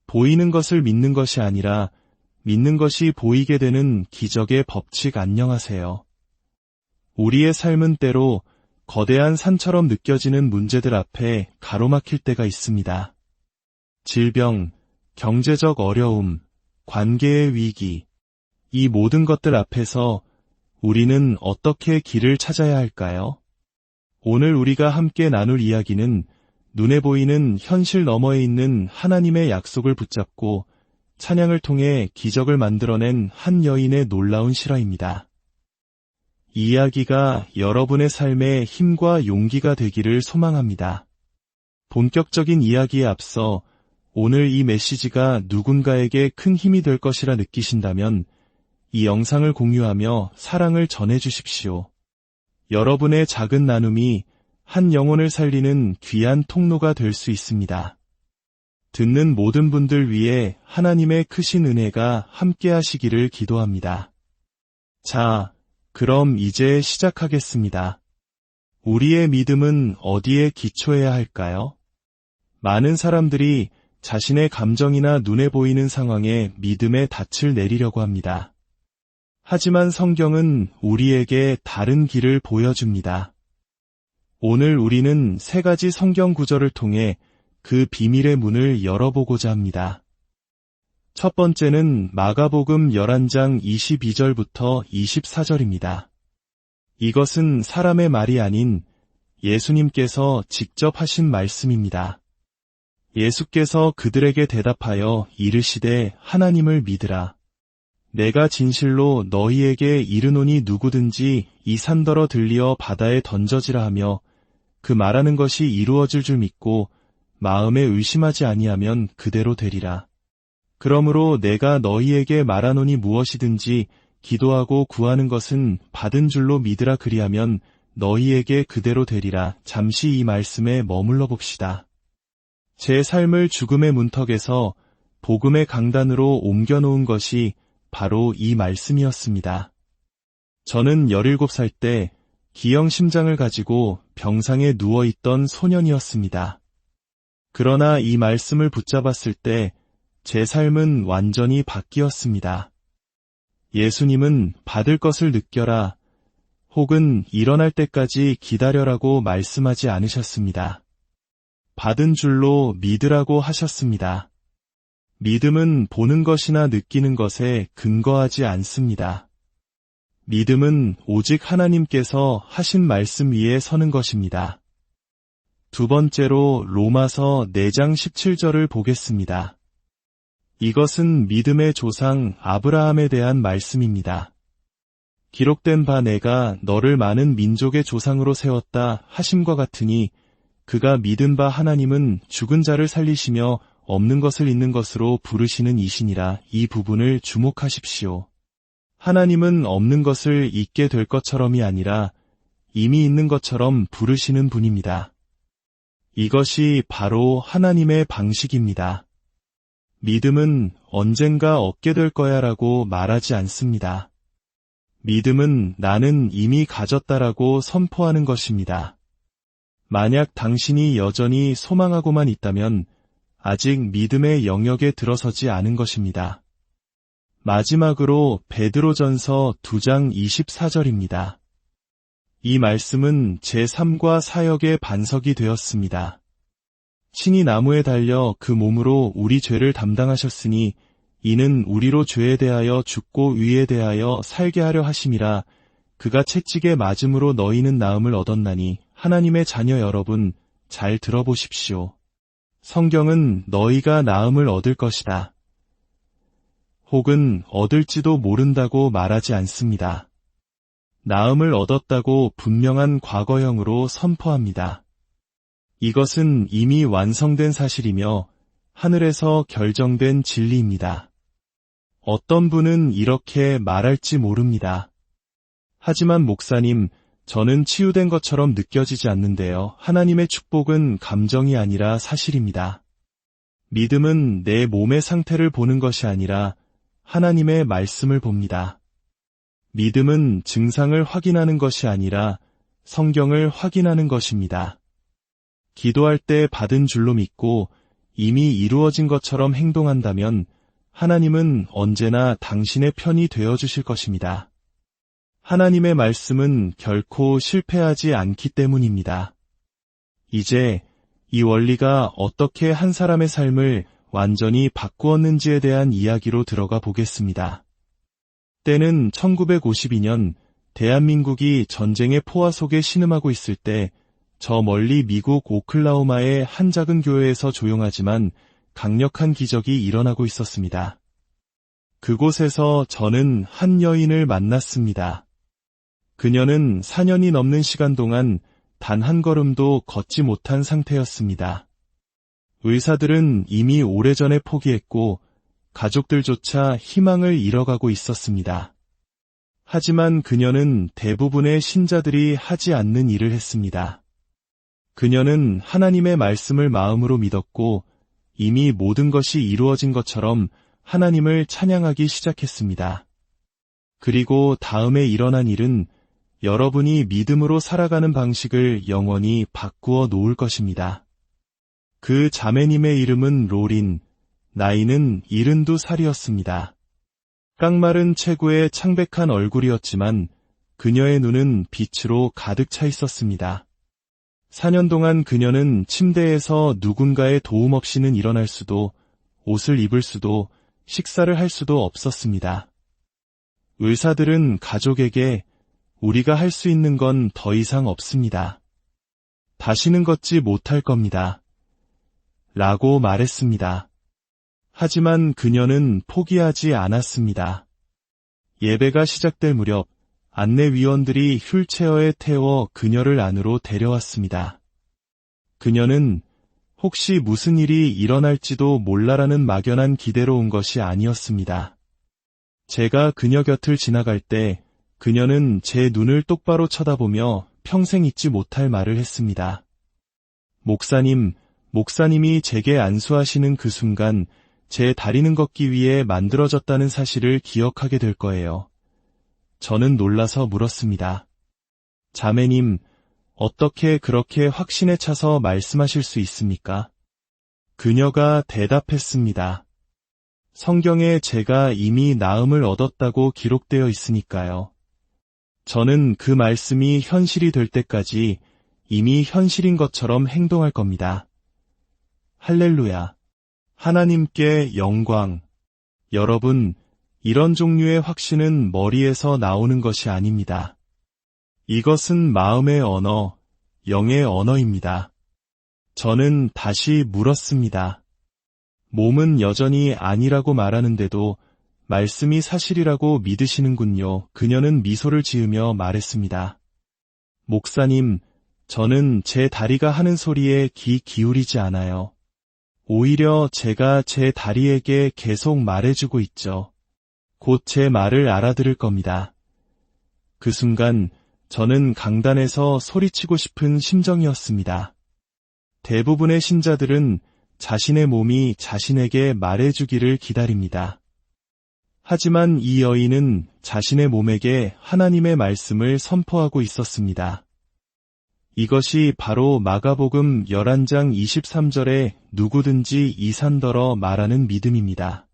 보이는 것을 믿는 것이 아니라 믿는 것이 보이게 되는 기적의 법칙 안녕하세요. 우리의 삶은 때로 거대한 산처럼 느껴지는 문제들 앞에 가로막힐 때가 있습니다. 질병, 경제적 어려움, 관계의 위기, 이 모든 것들 앞에서 우리는 어떻게 길을 찾아야 할까요? 오늘 우리가 함께 나눌 이야기는 눈에 보이는 현실 너머에 있는 하나님의 약속을 붙잡고 찬양을 통해 기적을 만들어낸 한 여인의 놀라운 실화입니다. 이 이야기가 여러분의 삶에 힘과 용기가 되기를 소망합니다. 본격적인 이야기에 앞서 오늘 이 메시지가 누군가에게 큰 힘이 될 것이라 느끼신다면 이 영상을 공유하며 사랑을 전해주십시오. 여러분의 작은 나눔이 한 영혼을 살리는 귀한 통로가 될 수 있습니다. 듣는 모든 분들 위해 하나님의 크신 은혜가 함께 하시기를 기도합니다. 자, 그럼 이제 시작하겠습니다. 우리의 믿음은 어디에 기초해야 할까요? 많은 사람들이 자신의 감정이나 눈에 보이는 상황에 믿음의 닻을 내리려고 합니다. 하지만 성경은 우리에게 다른 길을 보여줍니다. 오늘 우리는 3가지 성경 구절을 통해 그 비밀의 문을 열어보고자 합니다. 첫 번째는 마가복음 11장 22절부터 24절입니다. 이것은 사람의 말이 아닌 예수님께서 직접 하신 말씀입니다. 예수께서 그들에게 대답하여 이르시되 하나님을 믿으라. 내가 진실로 너희에게 이르노니 누구든지 이 산더러 들리어 바다에 던져지라 하며 그 말하는 것이 이루어질 줄 믿고 마음에 의심하지 아니하면 그대로 되리라. 그러므로 내가 너희에게 말하노니 무엇이든지 기도하고 구하는 것은 받은 줄로 믿으라 그리하면 너희에게 그대로 되리라. 잠시 이 말씀에 머물러 봅시다. 제 삶을 죽음의 문턱에서 복음의 강단으로 옮겨놓은 것이 바로 이 말씀이었습니다. 저는 17살 때 기형심장을 가지고 병상에 누워있던 소년이었습니다. 그러나 이 말씀을 붙잡았을 때 제 삶은 완전히 바뀌었습니다. 예수님은 받을 것을 느껴라 혹은 일어날 때까지 기다려라고 말씀하지 않으셨습니다. 받은 줄로 믿으라고 하셨습니다. 믿음은 보는 것이나 느끼는 것에 근거하지 않습니다. 믿음은 오직 하나님께서 하신 말씀 위에 서는 것입니다. 두 번째로 로마서 4장 17절을 보겠습니다. 이것은 믿음의 조상 아브라함에 대한 말씀입니다. 기록된 바 내가 너를 많은 민족의 조상으로 세웠다 하심과 같으니 그가 믿은 바 하나님은 죽은 자를 살리시며 없는 것을 있는 것으로 부르시는 이시니라. 이 부분을 주목하십시오. 하나님은 없는 것을 있게 될 것처럼이 아니라 이미 있는 것처럼 부르시는 분입니다. 이것이 바로 하나님의 방식입니다. 믿음은 언젠가 얻게 될 거야 라고 말하지 않습니다. 믿음은 나는 이미 가졌다라고 선포하는 것입니다. 만약 당신이 여전히 소망하고만 있다면 아직 믿음의 영역에 들어서지 않은 것입니다. 마지막으로 베드로전서 2장 24절입니다. 이 말씀은 제 삶과 사역의 반석이 되었습니다. 신이 나무에 달려 그 몸으로 우리 죄를 담당하셨으니 이는 우리로 죄에 대하여 죽고 의에 대하여 살게 하려 하심이라. 그가 채찍에 맞음으로 너희는 나음을 얻었나니. 하나님의 자녀 여러분, 잘 들어보십시오. 성경은 너희가 나음을 얻을 것이다 혹은 얻을지도 모른다고 말하지 않습니다. 나음을 얻었다고 분명한 과거형으로 선포합니다. 이것은 이미 완성된 사실이며 하늘에서 결정된 진리입니다. 어떤 분은 이렇게 말할지 모릅니다. 하지만 목사님, 저는 치유된 것처럼 느껴지지 않는데요. 하나님의 축복은 감정이 아니라 사실입니다. 믿음은 내 몸의 상태를 보는 것이 아니라 하나님의 말씀을 봅니다. 믿음은 증상을 확인하는 것이 아니라 성경을 확인하는 것입니다. 기도할 때 받은 줄로 믿고 이미 이루어진 것처럼 행동한다면 하나님은 언제나 당신의 편이 되어주실 것입니다. 하나님의 말씀은 결코 실패하지 않기 때문입니다. 이제 이 원리가 어떻게 한 사람의 삶을 완전히 바꾸었는지에 대한 이야기로 들어가 보겠습니다. 때는 1952년 대한민국이 전쟁의 포화 속에 신음하고 있을 때 저 멀리 미국 오클라호마의 한 작은 교회에서 조용하지만 강력한 기적이 일어나고 있었습니다. 그곳에서 저는 한 여인을 만났습니다. 그녀는 4년이 넘는 시간 동안 단 한 걸음도 걷지 못한 상태였습니다. 의사들은 이미 오래전에 포기했고 가족들조차 희망을 잃어가고 있었습니다. 하지만 그녀는 대부분의 신자들이 하지 않는 일을 했습니다. 그녀는 하나님의 말씀을 마음으로 믿었고 이미 모든 것이 이루어진 것처럼 하나님을 찬양하기 시작했습니다. 그리고 다음에 일어난 일은 여러분이 믿음으로 살아가는 방식을 영원히 바꾸어 놓을 것입니다. 그 자매님의 이름은 로린, 나이는 72살이었습니다. 깡마른 체구의 창백한 얼굴이었지만 그녀의 눈은 빛으로 가득 차 있었습니다. 4년 동안 그녀는 침대에서 누군가의 도움 없이는 일어날 수도, 옷을 입을 수도, 식사를 할 수도 없었습니다. 의사들은 가족에게 우리가 할 수 있는 건 더 이상 없습니다. 다시는 걷지 못할 겁니다. 라고 말했습니다. 하지만 그녀는 포기하지 않았습니다. 예배가 시작될 무렵 안내위원들이 휠체어에 태워 그녀를 안으로 데려왔습니다. 그녀는 혹시 무슨 일이 일어날지도 몰라라는 막연한 기대로 온 것이 아니었습니다. 제가 그녀 곁을 지나갈 때 그녀는 제 눈을 똑바로 쳐다보며 평생 잊지 못할 말을 했습니다. 목사님이 제게 안수하시는 그 순간 제 다리는 걷기 위해 만들어졌다는 사실을 기억하게 될 거예요. 저는 놀라서 물었습니다. 자매님, 어떻게 그렇게 확신에 차서 말씀하실 수 있습니까? 그녀가 대답했습니다. 성경에 제가 이미 나음을 얻었다고 기록되어 있으니까요. 저는 그 말씀이 현실이 될 때까지 이미 현실인 것처럼 행동할 겁니다. 할렐루야. 하나님께 영광. 여러분, 이런 종류의 확신은 머리에서 나오는 것이 아닙니다. 이것은 마음의 언어, 영의 언어입니다. 저는 다시 물었습니다. 몸은 여전히 아니라고 말하는데도 말씀이 사실이라고 믿으시는군요. 그녀는 미소를 지으며 말했습니다. 목사님, 저는 제 다리가 하는 소리에 귀 기울이지 않아요. 오히려 제가 제 다리에게 계속 말해주고 있죠. 곧 제 말을 알아들을 겁니다. 그 순간 저는 강단에서 소리치고 싶은 심정이었습니다. 대부분의 신자들은 자신의 몸이 자신에게 말해주기를 기다립니다. 하지만 이 여인은 자신의 몸에게 하나님의 말씀을 선포하고 있었습니다. 이것이 바로 마가복음 11장 23절에 누구든지 이 산더러 말하는 믿음입니다.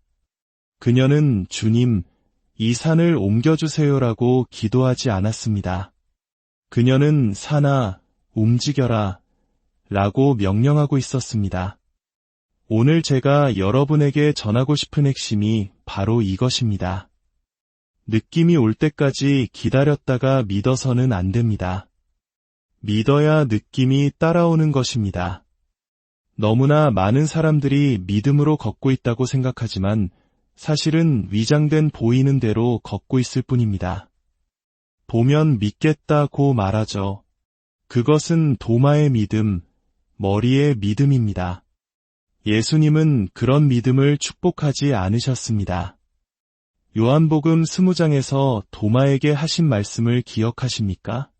그녀는 주님, 이 산을 옮겨주세요라고 기도하지 않았습니다. 그녀는 산아, 움직여라 라고 명령하고 있었습니다. 오늘 제가 여러분에게 전하고 싶은 핵심이 바로 이것입니다. 느낌이 올 때까지 기다렸다가 믿어서는 안 됩니다. 믿어야 느낌이 따라오는 것입니다. 너무나 많은 사람들이 믿음으로 걷고 있다고 생각하지만 사실은 위장된 보이는 대로 걷고 있을 뿐입니다. 보면 믿겠다고 말하죠. 그것은 도마의 믿음, 머리의 믿음입니다. 예수님은 그런 믿음을 축복하지 않으셨습니다. 요한복음 20장에서 도마에게 하신 말씀을 기억하십니까?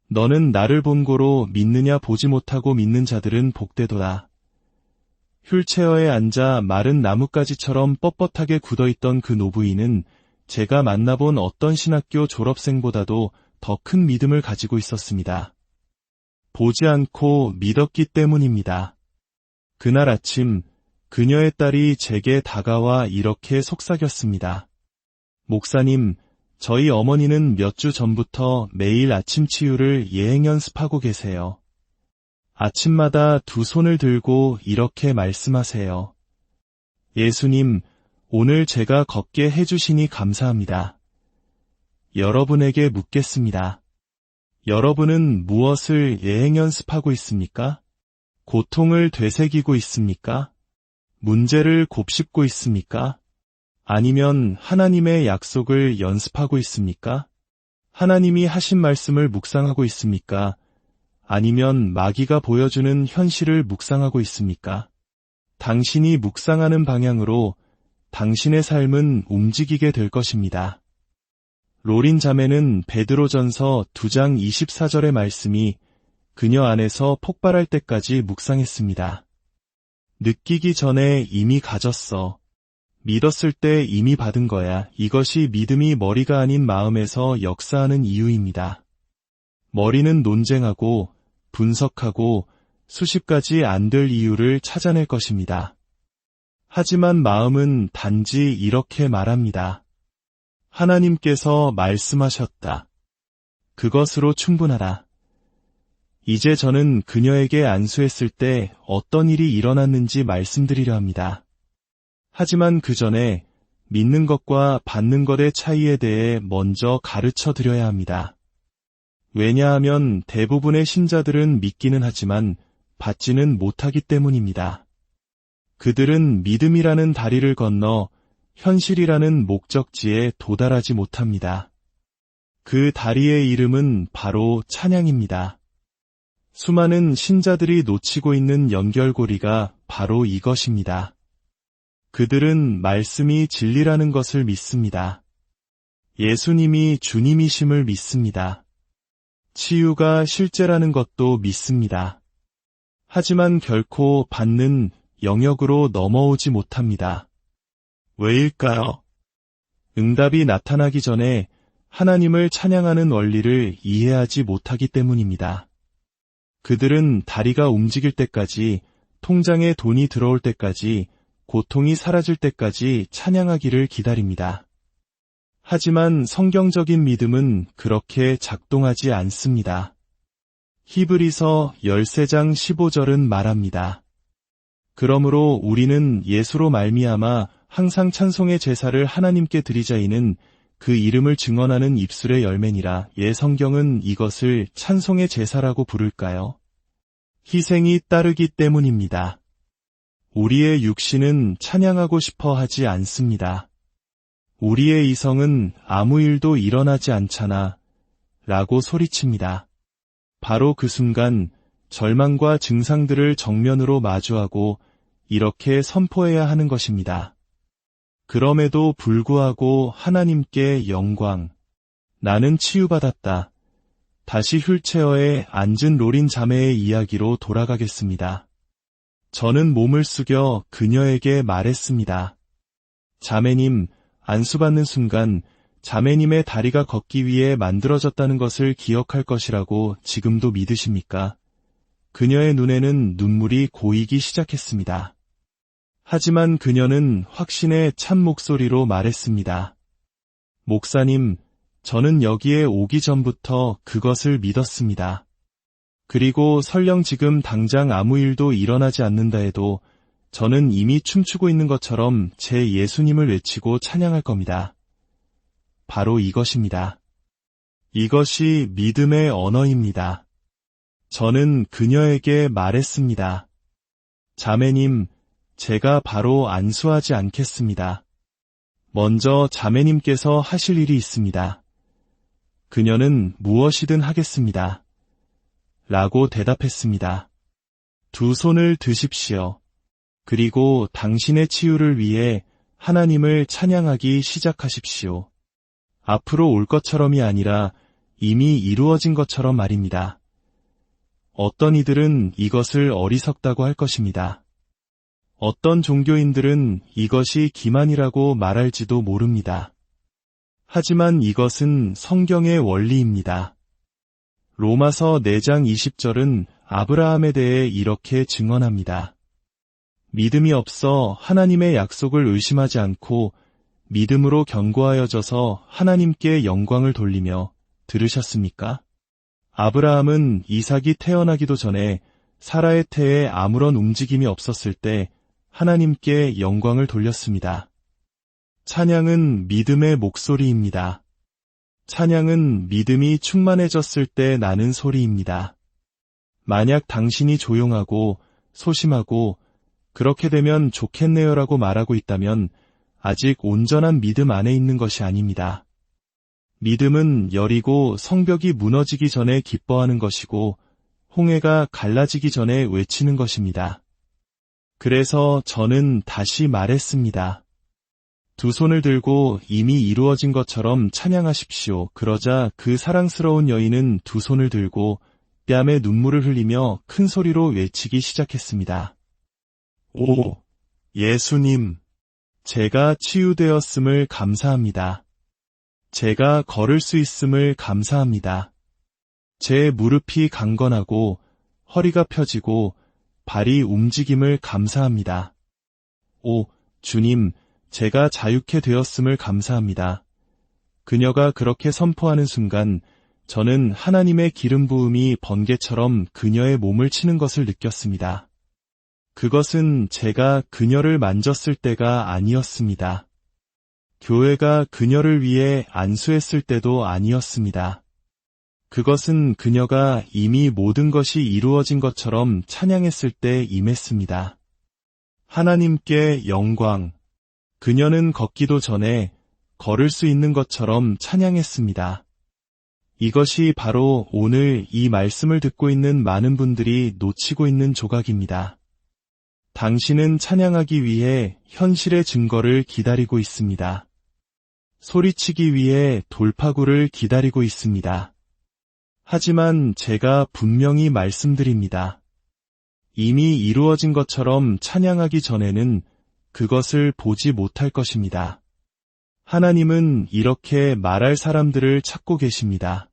너는 나를 본고로 믿느냐 보지 못하고 믿는 자들은 복되도다. 휠체어에 앉아 마른 나뭇가지처럼 뻣뻣하게 굳어있던 그 노부인은 제가 만나본 어떤 신학교 졸업생보다도 더 큰 믿음을 가지고 있었습니다. 보지 않고 믿었기 때문입니다. 그날 아침 그녀의 딸이 제게 다가와 이렇게 속삭였습니다. 목사님, 저희 어머니는 몇 주 전부터 매일 아침 치유를 예행 연습하고 계세요. 아침마다 두 손을 들고 이렇게 말씀하세요. 예수님, 오늘 제가 걷게 해주시니 감사합니다. 여러분에게 묻겠습니다. 여러분은 무엇을 예행 연습하고 있습니까? 고통을 되새기고 있습니까? 문제를 곱씹고 있습니까? 아니면 하나님의 약속을 연습하고 있습니까? 하나님이 하신 말씀을 묵상하고 있습니까? 아니면 마귀가 보여주는 현실을 묵상하고 있습니까? 당신이 묵상하는 방향으로 당신의 삶은 움직이게 될 것입니다. 로린 자매는 베드로전서 2장 24절의 말씀이 그녀 안에서 폭발할 때까지 묵상했습니다. 느끼기 전에 이미 가졌어. 믿었을 때 이미 받은 거야. 이것이 믿음이 머리가 아닌 마음에서 역사하는 이유입니다. 머리는 논쟁하고 분석하고 수십 가지 안 될 이유를 찾아낼 것입니다. 하지만 마음은 단지 이렇게 말합니다. 하나님께서 말씀하셨다. 그것으로 충분하다. 이제 저는 그녀에게 안수했을 때 어떤 일이 일어났는지 말씀드리려 합니다. 하지만 그 전에 믿는 것과 받는 것의 차이에 대해 먼저 가르쳐 드려야 합니다. 왜냐하면 대부분의 신자들은 믿기는 하지만 받지는 못하기 때문입니다. 그들은 믿음이라는 다리를 건너 현실이라는 목적지에 도달하지 못합니다. 그 다리의 이름은 바로 찬양입니다. 수많은 신자들이 놓치고 있는 연결고리가 바로 이것입니다. 그들은 말씀이 진리라는 것을 믿습니다. 예수님이 주님이심을 믿습니다. 치유가 실제라는 것도 믿습니다. 하지만 결코 받는 영역으로 넘어오지 못합니다. 왜일까요? 응답이 나타나기 전에 하나님을 찬양하는 원리를 이해하지 못하기 때문입니다. 그들은 다리가 움직일 때까지, 통장에 돈이 들어올 때까지, 고통이 사라질 때까지 찬양하기를 기다립니다. 하지만 성경적인 믿음은 그렇게 작동하지 않습니다. 히브리서 13장 15절은 말합니다. 그러므로 우리는 예수로 말미암아 항상 찬송의 제사를 하나님께 드리자이는 그 이름을 증언하는 입술의 열매니라. 성경은 이것을 찬송의 제사라고 부를까요? 희생이 따르기 때문입니다. 우리의 육신은 찬양하고 싶어 하지 않습니다. 우리의 이성은 아무 일도 일어나지 않잖아 라고 소리칩니다. 바로 그 순간 절망과 증상들을 정면으로 마주하고 이렇게 선포해야 하는 것입니다. 그럼에도 불구하고 하나님께 영광. 나는 치유받았다. 다시 휠체어에 앉은 로린 자매의 이야기로 돌아가겠습니다. 저는 몸을 숙여 그녀에게 말했습니다. 자매님, 안수받는 순간 자매님의 다리가 걷기 위해 만들어졌다는 것을 기억할 것이라고 지금도 믿으십니까? 그녀의 눈에는 눈물이 고이기 시작했습니다. 하지만 그녀는 확신의 참 목소리로 말했습니다. 목사님, 저는 여기에 오기 전부터 그것을 믿었습니다. 그리고 설령 지금 당장 아무 일도 일어나지 않는다 해도 저는 이미 춤추고 있는 것처럼 제 예수님을 외치고 찬양할 겁니다. 바로 이것입니다. 이것이 믿음의 언어입니다. 저는 그녀에게 말했습니다. 자매님, 제가 바로 안수하지 않겠습니다. 먼저 자매님께서 하실 일이 있습니다. 그녀는 무엇이든 하겠습니다. 라고 대답했습니다. 두 손을 드십시오. 그리고 당신의 치유를 위해 하나님을 찬양하기 시작하십시오. 앞으로 올 것처럼이 아니라 이미 이루어진 것처럼 말입니다. 어떤 이들은 이것을 어리석다고 할 것입니다. 어떤 종교인들은 이것이 기만이라고 말할지도 모릅니다. 하지만 이것은 성경의 원리입니다. 로마서 4장 20절은 아브라함에 대해 이렇게 증언합니다. 믿음이 없어 하나님의 약속을 의심하지 않고 믿음으로 견고하여져서 하나님께 영광을 돌리며 들으셨습니까? 아브라함은 이삭이 태어나기도 전에 사라의 태에 아무런 움직임이 없었을 때 하나님께 영광을 돌렸습니다. 찬양은 믿음의 목소리입니다. 찬양은 믿음이 충만해졌을 때 나는 소리입니다. 만약 당신이 조용하고 소심하고 그렇게 되면 좋겠네요라고 말하고 있다면 아직 온전한 믿음 안에 있는 것이 아닙니다. 믿음은 여리고 성벽이 무너지기 전에 기뻐하는 것이고 홍해가 갈라지기 전에 외치는 것입니다. 그래서 저는 다시 말했습니다. 두 손을 들고 이미 이루어진 것처럼 찬양하십시오. 그러자 그 사랑스러운 여인은 두 손을 들고 뺨에 눈물을 흘리며 큰 소리로 외치기 시작했습니다. 오, 예수님, 제가 치유되었음을 감사합니다. 제가 걸을 수 있음을 감사합니다. 제 무릎이 강건하고 허리가 펴지고 발이 움직임을 감사합니다. 오, 주님, 제가 자유케 되었음을 감사합니다. 그녀가 그렇게 선포하는 순간 저는 하나님의 기름 부음이 번개처럼 그녀의 몸을 치는 것을 느꼈습니다. 그것은 제가 그녀를 만졌을 때가 아니었습니다. 교회가 그녀를 위해 안수했을 때도 아니었습니다. 그것은 그녀가 이미 모든 것이 이루어진 것처럼 찬양했을 때 임했습니다. 하나님께 영광. 그녀는 걷기도 전에 걸을 수 있는 것처럼 찬양했습니다. 이것이 바로 오늘 이 말씀을 듣고 있는 많은 분들이 놓치고 있는 조각입니다. 당신은 찬양하기 위해 현실의 증거를 기다리고 있습니다. 소리치기 위해 돌파구를 기다리고 있습니다. 하지만 제가 분명히 말씀드립니다. 이미 이루어진 것처럼 찬양하기 전에는 그것을 보지 못할 것입니다. 하나님은 이렇게 말할 사람들을 찾고 계십니다.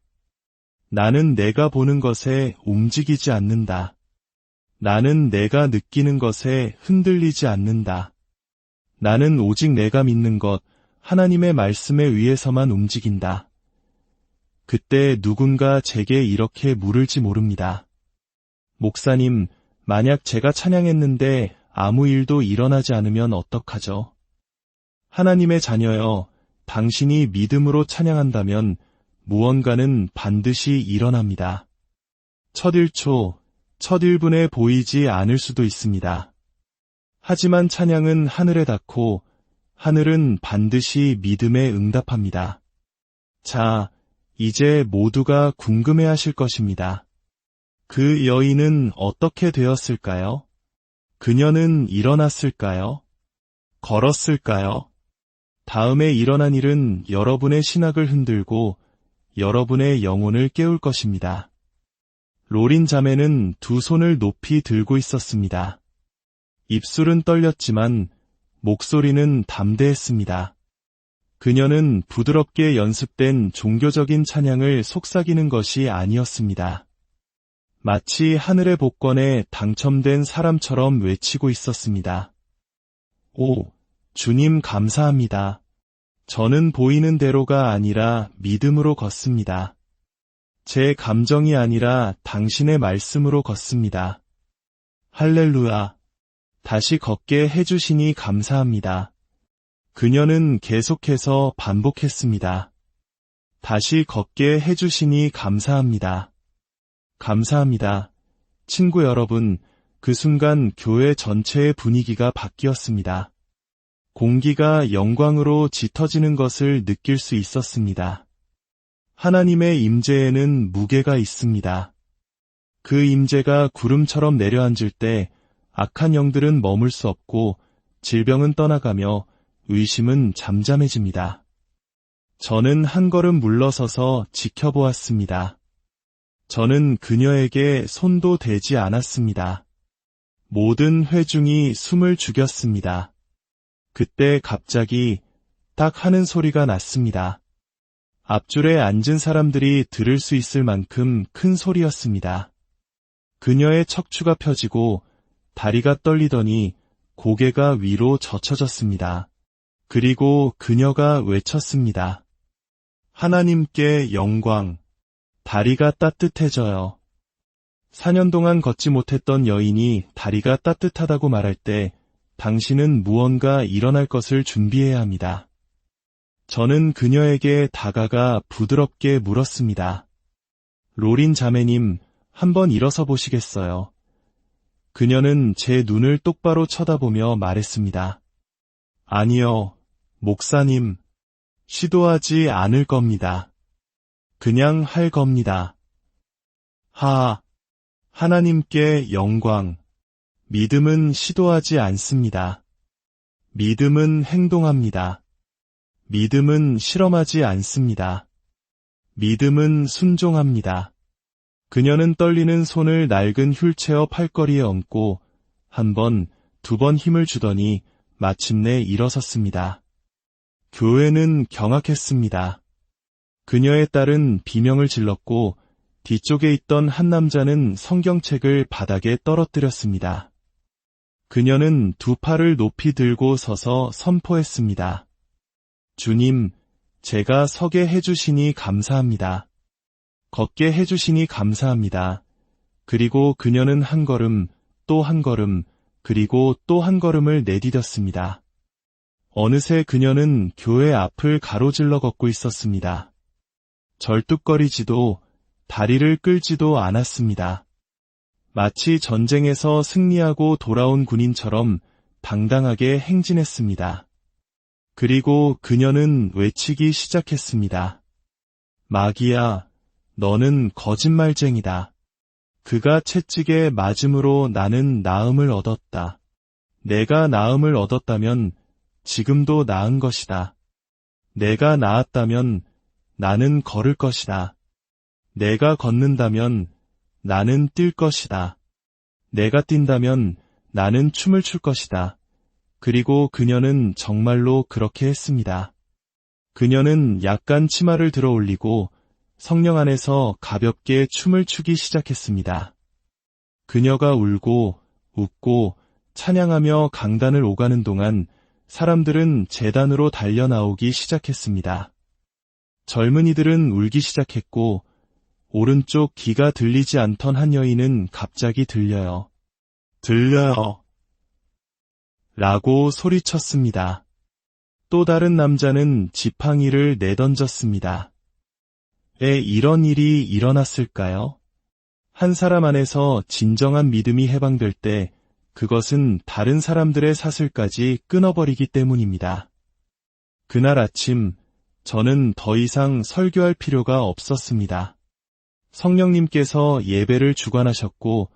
나는 내가 보는 것에 움직이지 않는다. 나는 내가 느끼는 것에 흔들리지 않는다. 나는 오직 내가 믿는 것, 하나님의 말씀에 의해서만 움직인다. 그때 누군가 제게 이렇게 물을지 모릅니다. 목사님, 만약 제가 찬양했는데 아무 일도 일어나지 않으면 어떡하죠? 하나님의 자녀여, 당신이 믿음으로 찬양한다면 무언가는 반드시 일어납니다. 첫 1초, 첫 1분에 보이지 않을 수도 있습니다. 하지만 찬양은 하늘에 닿고 하늘은 반드시 믿음에 응답합니다. 자, 이제 모두가 궁금해하실 것입니다. 그 여인은 어떻게 되었을까요? 그녀는 일어났을까요? 걸었을까요? 다음에 일어난 일은 여러분의 신학을 흔들고 여러분의 영혼을 깨울 것입니다. 로린 자매는 두 손을 높이 들고 있었습니다. 입술은 떨렸지만 목소리는 담대했습니다. 그녀는 부드럽게 연습된 종교적인 찬양을 속삭이는 것이 아니었습니다. 마치 하늘의 복권에 당첨된 사람처럼 외치고 있었습니다. 오, 주님 감사합니다. 저는 보이는 대로가 아니라 믿음으로 걷습니다. 제 감정이 아니라 당신의 말씀으로 걷습니다. 할렐루야. 다시 걷게 해주시니 감사합니다. 그녀는 계속해서 반복했습니다. 다시 걷게 해주시니 감사합니다. 감사합니다. 친구 여러분, 그 순간 교회 전체의 분위기가 바뀌었습니다. 공기가 영광으로 짙어지는 것을 느낄 수 있었습니다. 하나님의 임재에는 무게가 있습니다. 그 임재가 구름처럼 내려앉을 때 악한 영들은 머물 수 없고 질병은 떠나가며 의심은 잠잠해집니다. 저는 한 걸음 물러서서 지켜보았습니다. 저는 그녀에게 손도 대지 않았습니다. 모든 회중이 숨을 죽였습니다. 그때 갑자기 딱 하는 소리가 났습니다. 앞줄에 앉은 사람들이 들을 수 있을 만큼 큰 소리였습니다. 그녀의 척추가 펴지고 다리가 떨리더니 고개가 위로 젖혀졌습니다. 그리고 그녀가 외쳤습니다. 하나님께 영광. 다리가 따뜻해져요. 4년 동안 걷지 못했던 여인이 다리가 따뜻하다고 말할 때 당신은 무언가 일어날 것을 준비해야 합니다. 저는 그녀에게 다가가 부드럽게 물었습니다. 로린 자매님, 한번 일어서 보시겠어요? 그녀는 제 눈을 똑바로 쳐다보며 말했습니다. 아니요, 목사님. 시도하지 않을 겁니다. 그냥 할 겁니다. 하나님께 영광. 믿음은 시도하지 않습니다. 믿음은 행동합니다. 믿음은 실험하지 않습니다. 믿음은 순종합니다. 그녀는 떨리는 손을 낡은 휠체어 팔걸이에 얹고 한 번, 2번 힘을 주더니 마침내 일어섰습니다. 교회는 경악했습니다. 그녀의 딸은 비명을 질렀고 뒤쪽에 있던 한 남자는 성경책을 바닥에 떨어뜨렸습니다. 그녀는 2 팔을 높이 들고 서서 선포했습니다. 주님, 제가 서게 해주시니 감사합니다. 걷게 해주시니 감사합니다. 그리고 그녀는 한 걸음, 또 한 걸음, 그리고 또 한 걸음을 내디뎠습니다. 어느새 그녀는 교회 앞을 가로질러 걷고 있었습니다. 절뚝거리지도 다리를 끌지도 않았습니다. 마치 전쟁에서 승리하고 돌아온 군인처럼 당당하게 행진했습니다. 그리고 그녀는 외치기 시작했습니다. 마귀야, 너는 거짓말쟁이다. 그가 채찍에 맞음으로 나는 나음을 얻었다. 내가 나음을 얻었다면 지금도 나은 것이다. 내가 나았다면 나는 걸을 것이다. 내가 걷는다면 나는 뛸 것이다. 내가 뛴다면 나는 춤을 출 것이다. 그리고 그녀는 정말로 그렇게 했습니다. 그녀는 약간 치마를 들어 올리고 성령 안에서 가볍게 춤을 추기 시작했습니다. 그녀가 울고 웃고 찬양하며 강단을 오가는 동안 사람들은 제단으로 달려 나오기 시작했습니다. 젊은이들은 울기 시작했고 오른쪽 귀가 들리지 않던 한 여인은 갑자기 들려요. 들려요. 라고 소리쳤습니다. 또 다른 남자는 지팡이를 내던졌습니다. 이런 일이 일어났을까요? 한 사람 안에서 진정한 믿음이 해방될 때 그것은 다른 사람들의 사슬까지 끊어버리기 때문입니다. 그날 아침 저는 더 이상 설교할 필요가 없었습니다. 성령님께서 예배를 주관하셨고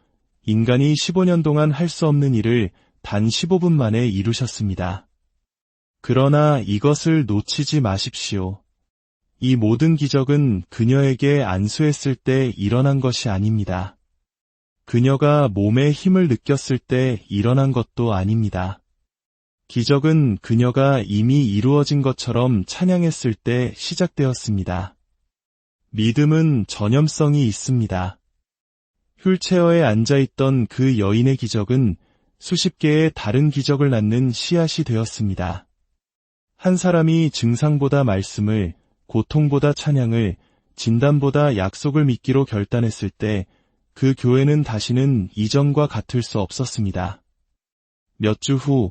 인간이 15년 동안 할 수 없는 일을 단 15분 만에 이루셨습니다. 그러나 이것을 놓치지 마십시오. 이 모든 기적은 그녀에게 안수했을 때 일어난 것이 아닙니다. 그녀가 몸에 힘을 느꼈을 때 일어난 것도 아닙니다. 기적은 그녀가 이미 이루어진 것처럼 찬양했을 때 시작되었습니다. 믿음은 전염성이 있습니다. 휠체어에 앉아있던 그 여인의 기적은 수십 개의 다른 기적을 낳는 씨앗이 되었습니다. 한 사람이 증상보다 말씀을, 고통보다 찬양을, 진단보다 약속을 믿기로 결단했을 때 그 교회는 다시는 이전과 같을 수 없었습니다. 몇 주 후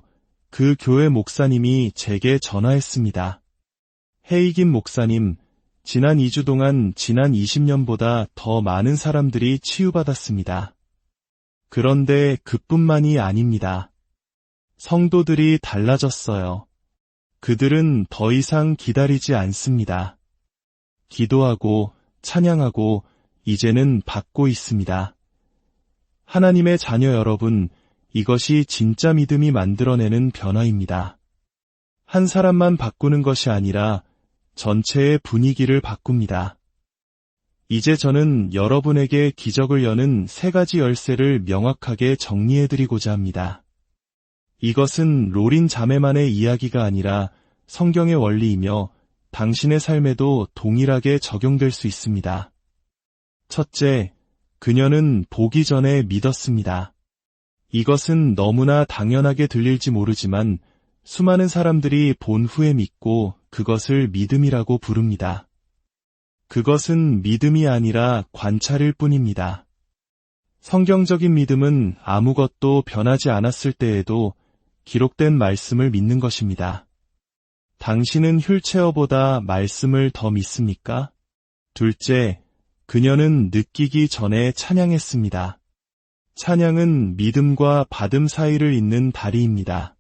그 교회 목사님이 제게 전화했습니다. 헤이긴 목사님, 지난 2주 동안 지난 20년보다 더 많은 사람들이 치유받았습니다. 그런데 그뿐만이 아닙니다. 성도들이 달라졌어요. 그들은 더 이상 기다리지 않습니다. 기도하고 찬양하고 이제는 받고 있습니다. 하나님의 자녀 여러분, 이것이 진짜 믿음이 만들어내는 변화입니다. 한 사람만 바꾸는 것이 아니라 전체의 분위기를 바꿉니다. 이제 저는 여러분에게 기적을 여는 3가지 열쇠를 명확하게 정리해드리고자 합니다. 이것은 로린 자매만의 이야기가 아니라 성경의 원리이며 당신의 삶에도 동일하게 적용될 수 있습니다. 첫째, 그녀는 보기 전에 믿었습니다. 이것은 너무나 당연하게 들릴지 모르지만 수많은 사람들이 본 후에 믿고 그것을 믿음이라고 부릅니다. 그것은 믿음이 아니라 관찰일 뿐입니다. 성경적인 믿음은 아무것도 변하지 않았을 때에도 기록된 말씀을 믿는 것입니다. 당신은 휠체어보다 말씀을 더 믿습니까? 둘째, 그녀는 느끼기 전에 찬양했습니다. 찬양은 믿음과 받음 사이를 잇는 다리입니다.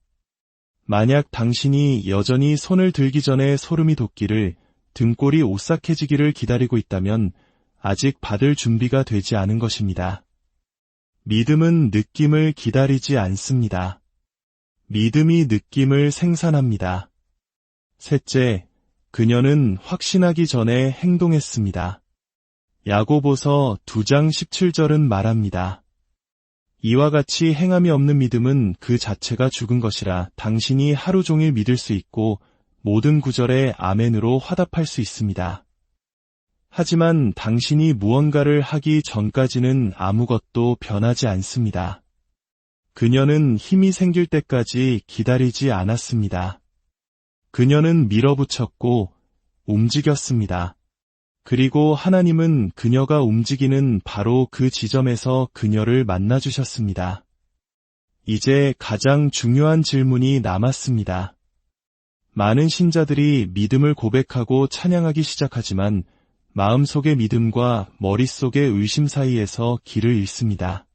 만약 당신이 여전히 손을 들기 전에 소름이 돋기를, 등골이 오싹해지기를 기다리고 있다면 아직 받을 준비가 되지 않은 것입니다. 믿음은 느낌을 기다리지 않습니다. 믿음이 느낌을 생산합니다. 셋째, 그녀는 확신하기 전에 행동했습니다. 야고보서 2장 17절은 말합니다. 이와 같이 행함이 없는 믿음은 그 자체가 죽은 것이라. 당신이 하루 종일 믿을 수 있고 모든 구절에 아멘으로 화답할 수 있습니다. 하지만 당신이 무언가를 하기 전까지는 아무것도 변하지 않습니다. 그녀는 힘이 생길 때까지 기다리지 않았습니다. 그녀는 밀어붙였고 움직였습니다. 그리고 하나님은 그녀가 움직이는 바로 그 지점에서 그녀를 만나주셨습니다. 이제 가장 중요한 질문이 남았습니다. 많은 신자들이 믿음을 고백하고 찬양하기 시작하지만 마음속의 믿음과 머릿속의 의심 사이에서 길을 잃습니다.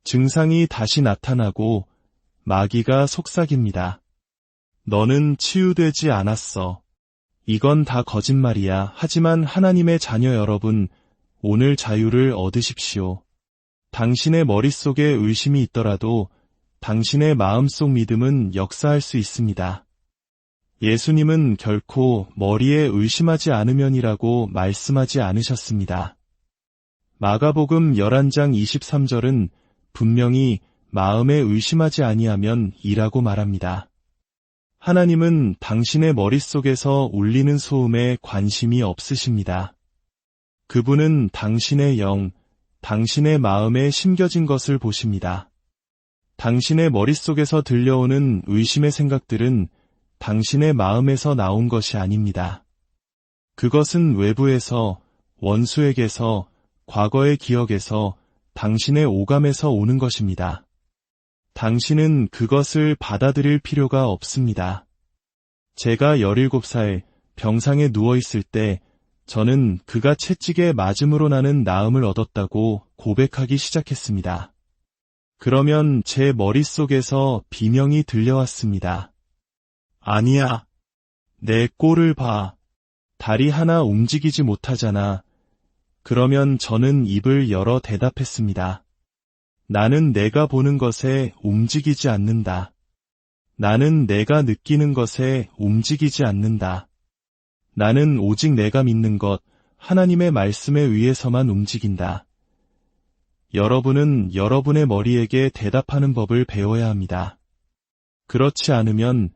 증상이 다시 나타나고 마귀가 속삭입니다. 너는 치유되지 않았어. 이건 다 거짓말이야. 하지만 하나님의 자녀 여러분, 오늘 자유를 얻으십시오. 당신의 머릿속에 의심이 있더라도 당신의 마음속 믿음은 역사할 수 있습니다. 예수님은 결코 머리에 의심하지 않으면이라고 말씀하지 않으셨습니다. 마가복음 11장 23절은 분명히 마음에 의심하지 아니하면 이라고 말합니다. 하나님은 당신의 머릿속에서 울리는 소음에 관심이 없으십니다. 그분은 당신의 영, 당신의 마음에 심겨진 것을 보십니다. 당신의 머릿속에서 들려오는 의심의 생각들은 당신의 마음에서 나온 것이 아닙니다. 그것은 외부에서, 원수에게서, 과거의 기억에서, 당신의 오감에서 오는 것입니다. 당신은 그것을 받아들일 필요가 없습니다. 제가 17살 병상에 누워있을 때 저는 그가 채찍에 맞음으로 나는 나음을 얻었다고 고백하기 시작했습니다. 그러면 제 머릿속에서 비명이 들려왔습니다. 아니야. 내 꼴을 봐. 다리 하나 움직이지 못하잖아. 그러면 저는 입을 열어 대답했습니다. 나는 내가 보는 것에 움직이지 않는다. 나는 내가 느끼는 것에 움직이지 않는다. 나는 오직 내가 믿는 것, 하나님의 말씀에 의해서만 움직인다. 여러분은 여러분의 머리에게 대답하는 법을 배워야 합니다. 그렇지 않으면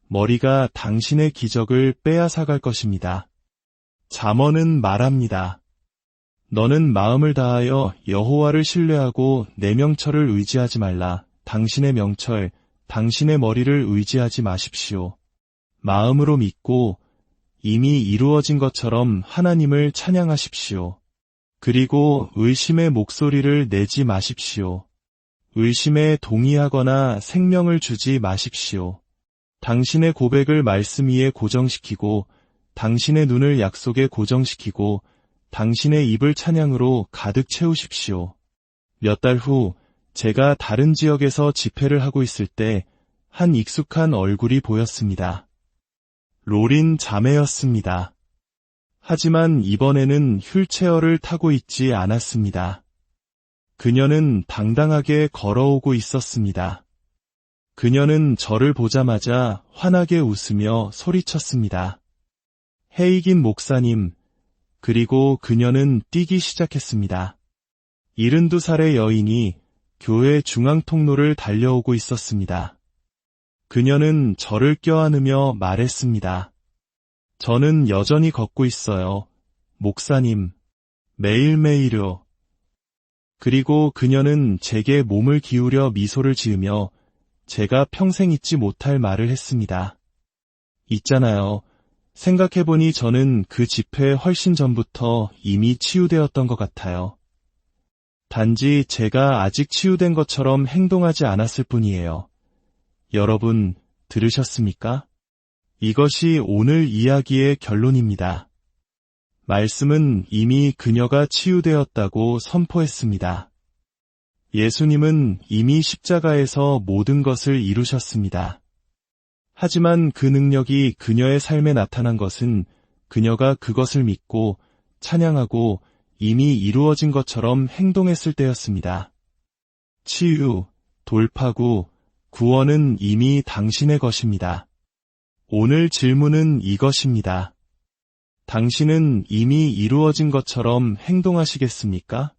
머리가 당신의 기적을 빼앗아갈 것입니다. 잠언은 말합니다. 너는 마음을 다하여 여호와를 신뢰하고 내 명철을 의지하지 말라. 당신의 명철, 당신의 머리를 의지하지 마십시오. 마음으로 믿고 이미 이루어진 것처럼 하나님을 찬양하십시오. 그리고 의심의 목소리를 내지 마십시오. 의심에 동의하거나 생명을 주지 마십시오. 당신의 고백을 말씀 위에 고정시키고 당신의 눈을 약속에 고정시키고 당신의 입을 찬양으로 가득 채우십시오. 몇 달 후 제가 다른 지역에서 집회를 하고 있을 때 한 익숙한 얼굴이 보였습니다. 로린 자매였습니다. 하지만 이번에는 휠체어를 타고 있지 않았습니다. 그녀는 당당하게 걸어오고 있었습니다. 그녀는 저를 보자마자 환하게 웃으며 소리쳤습니다. 헤이긴 목사님, 그리고 그녀는 뛰기 시작했습니다. 72살의 여인이 교회 중앙통로를 달려오고 있었습니다. 그녀는 저를 껴안으며 말했습니다. 저는 여전히 걷고 있어요. 목사님, 매일매일요. 그리고 그녀는 제게 몸을 기울여 미소를 지으며 제가 평생 잊지 못할 말을 했습니다. 있잖아요. 생각해보니 저는 그 집회 훨씬 전부터 이미 치유되었던 것 같아요. 단지 제가 아직 치유된 것처럼 행동하지 않았을 뿐이에요. 여러분, 들으셨습니까? 이것이 오늘 이야기의 결론입니다. 말씀은 이미 그녀가 치유되었다고 선포했습니다. 예수님은 이미 십자가에서 모든 것을 이루셨습니다. 하지만 그 능력이 그녀의 삶에 나타난 것은 그녀가 그것을 믿고 찬양하고 이미 이루어진 것처럼 행동했을 때였습니다. 치유, 돌파구, 구원은 이미 당신의 것입니다. 오늘 질문은 이것입니다. 당신은 이미 이루어진 것처럼 행동하시겠습니까?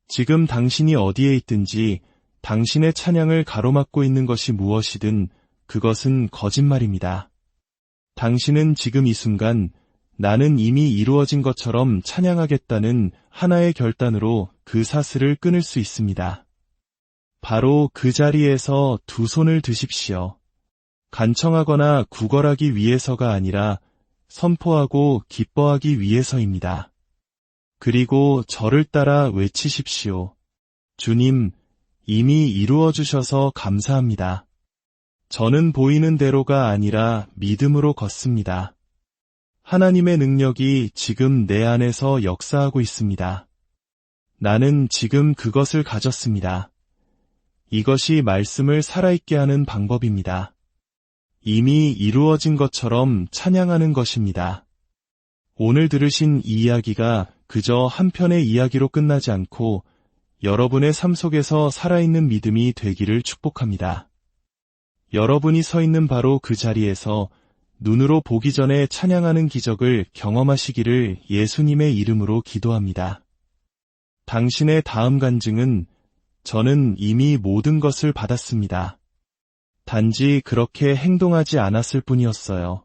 지금 당신이 어디에 있든지 당신의 찬양을 가로막고 있는 것이 무엇이든 그것은 거짓말입니다. 당신은 지금 이 순간 나는 이미 이루어진 것처럼 찬양하겠다는 하나의 결단으로 그 사슬을 끊을 수 있습니다. 바로 그 자리에서 두 손을 드십시오. 간청하거나 구걸하기 위해서가 아니라 선포하고 기뻐하기 위해서입니다. 그리고 저를 따라 외치십시오. 주님, 이미 이루어 주셔서 감사합니다. 저는 보이는 대로가 아니라 믿음으로 걷습니다. 하나님의 능력이 지금 내 안에서 역사하고 있습니다. 나는 지금 그것을 가졌습니다. 이것이 말씀을 살아있게 하는 방법입니다. 이미 이루어진 것처럼 찬양하는 것입니다. 오늘 들으신 이 이야기가 그저 한 편의 이야기로 끝나지 않고 여러분의 삶 속에서 살아있는 믿음이 되기를 축복합니다. 여러분이 서 있는 바로 그 자리에서 눈으로 보기 전에 찬양하는 기적을 경험하시기를 예수님의 이름으로 기도합니다. 당신의 다음 간증은 저는 이미 모든 것을 받았습니다. 단지 그렇게 행동하지 않았을 뿐이었어요.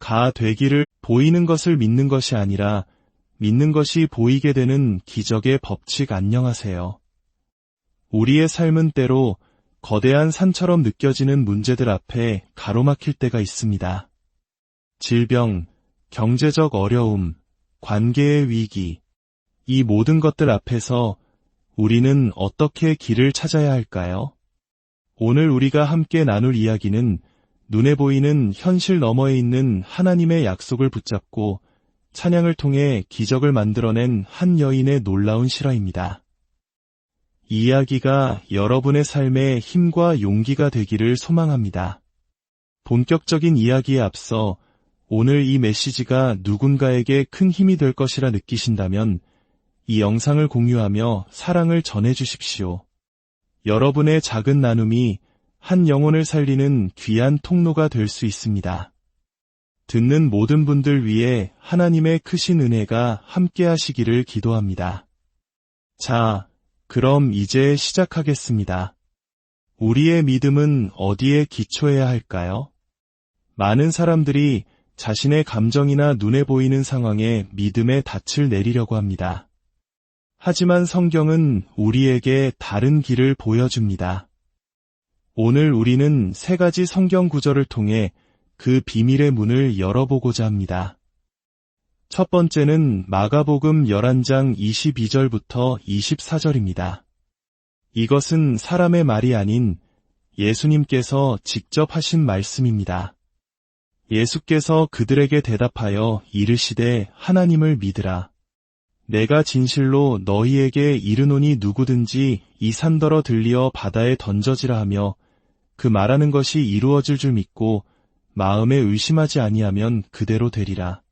가 되기를 보이는 것을 믿는 것이 아니라 믿는 것이 보이게 되는 기적의 법칙 안녕하세요. 우리의 삶은 때로 거대한 산처럼 느껴지는 문제들 앞에 가로막힐 때가 있습니다. 질병, 경제적 어려움, 관계의 위기, 이 모든 것들 앞에서 우리는 어떻게 길을 찾아야 할까요? 오늘 우리가 함께 나눌 이야기는 눈에 보이는 현실 너머에 있는 하나님의 약속을 붙잡고 찬양을 통해 기적을 만들어낸 한 여인의 놀라운 실화입니다. 이 이야기가 여러분의 삶에 힘과 용기가 되기를 소망합니다. 본격적인 이야기에 앞서 오늘 이 메시지가 누군가에게 큰 힘이 될 것이라 느끼신다면 이 영상을 공유하며 사랑을 전해주십시오. 여러분의 작은 나눔이 한 영혼을 살리는 귀한 통로가 될 수 있습니다. 듣는 모든 분들 위해 하나님의 크신 은혜가 함께 하시기를 기도합니다. 자, 그럼 이제 시작하겠습니다. 우리의 믿음은 어디에 기초해야 할까요? 많은 사람들이 자신의 감정이나 눈에 보이는 상황에 믿음의 닻을 내리려고 합니다. 하지만 성경은 우리에게 다른 길을 보여줍니다. 오늘 우리는 세 가지 성경 구절을 통해 그 비밀의 문을 열어보고자 합니다. 첫 번째는 마가복음 11장 22절부터 24절입니다. 이것은 사람의 말이 아닌 예수님께서 직접 하신 말씀입니다. 예수께서 그들에게 대답하여 이르시되 하나님을 믿으라. 내가 진실로 너희에게 이르노니 누구든지 이 산더러 들리어 바다에 던져지라 하며 그 말하는 것이 이루어질 줄 믿고 마음에 의심하지 아니하면 그대로 되리라.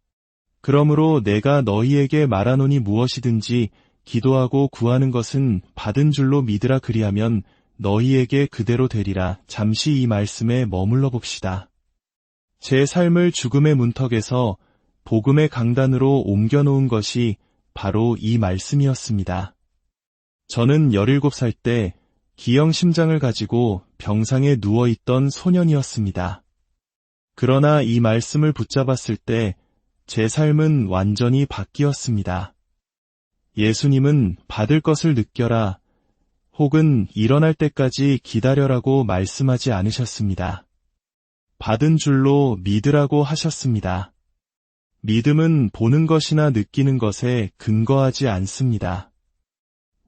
그러므로 내가 너희에게 말하노니 무엇이든지 기도하고 구하는 것은 받은 줄로 믿으라 그리하면 너희에게 그대로 되리라. 잠시 이 말씀에 머물러 봅시다. 제 삶을 죽음의 문턱에서 복음의 강단으로 옮겨놓은 것이 바로 이 말씀이었습니다. 저는 17살 때 기형 심장을 가지고 병상에 누워있던 소년이었습니다. 그러나 이 말씀을 붙잡았을 때 제 삶은 완전히 바뀌었습니다. 예수님은 받을 것을 느껴라 혹은 일어날 때까지 기다려라고 말씀하지 않으셨습니다. 받은 줄로 믿으라고 하셨습니다. 믿음은 보는 것이나 느끼는 것에 근거하지 않습니다.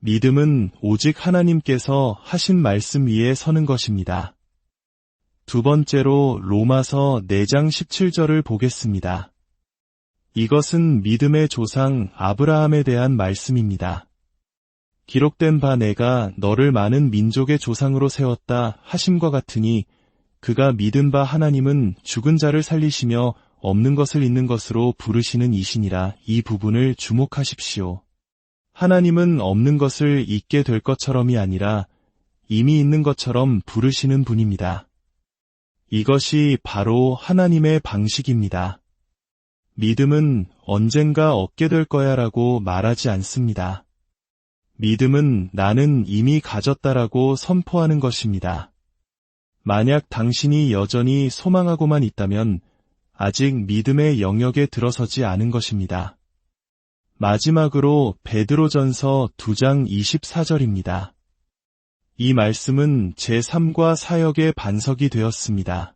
믿음은 오직 하나님께서 하신 말씀 위에 서는 것입니다. 두 번째로 로마서 4장 17절을 보겠습니다. 이것은 믿음의 조상 아브라함에 대한 말씀입니다. 기록된 바 내가 너를 많은 민족의 조상으로 세웠다 하심과 같으니 그가 믿은 바 하나님은 죽은 자를 살리시며 없는 것을 있는 것으로 부르시는 이시니라. 이 부분을 주목하십시오. 하나님은 없는 것을 있게 될 것처럼이 아니라 이미 있는 것처럼 부르시는 분입니다. 이것이 바로 하나님의 방식입니다. 믿음은 언젠가 얻게 될 거야 라고 말하지 않습니다. 믿음은 나는 이미 가졌다라고 선포하는 것입니다. 만약 당신이 여전히 소망하고만 있다면 아직 믿음의 영역에 들어서지 않은 것입니다. 마지막으로 베드로전서 2장 24절입니다. 이 말씀은 제 삶과 사역의 반석이 되었습니다.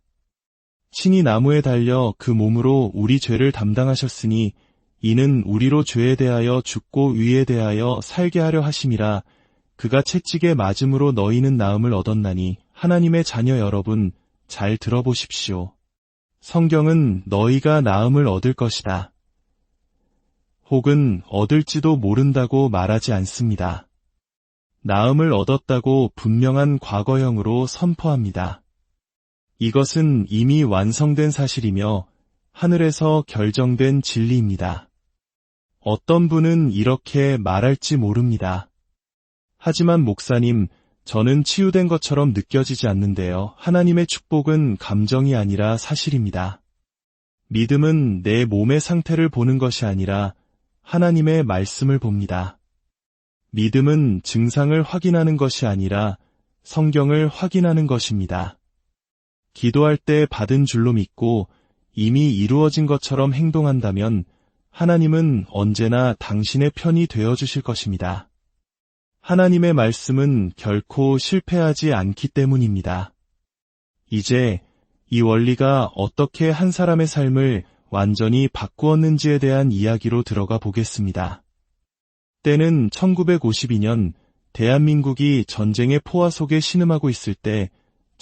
신이 나무에 달려 그 몸으로 우리 죄를 담당하셨으니 이는 우리로 죄에 대하여 죽고 의에 대하여 살게 하려 하심이라. 그가 채찍에 맞음으로 너희는 나음을 얻었나니. 하나님의 자녀 여러분, 잘 들어보십시오. 성경은 너희가 나음을 얻을 것이다 혹은 얻을지도 모른다고 말하지 않습니다. 나음을 얻었다고 분명한 과거형으로 선포합니다. 이것은 이미 완성된 사실이며 하늘에서 결정된 진리입니다. 어떤 분은 이렇게 말할지 모릅니다. 하지만 목사님, 저는 치유된 것처럼 느껴지지 않는데요. 하나님의 축복은 감정이 아니라 사실입니다. 믿음은 내 몸의 상태를 보는 것이 아니라 하나님의 말씀을 봅니다. 믿음은 증상을 확인하는 것이 아니라 성경을 확인하는 것입니다. 기도할 때 받은 줄로 믿고 이미 이루어진 것처럼 행동한다면 하나님은 언제나 당신의 편이 되어주실 것입니다. 하나님의 말씀은 결코 실패하지 않기 때문입니다. 이제 이 원리가 어떻게 한 사람의 삶을 완전히 바꾸었는지에 대한 이야기로 들어가 보겠습니다. 때는 1952년 대한민국이 전쟁의 포화 속에 신음하고 있을 때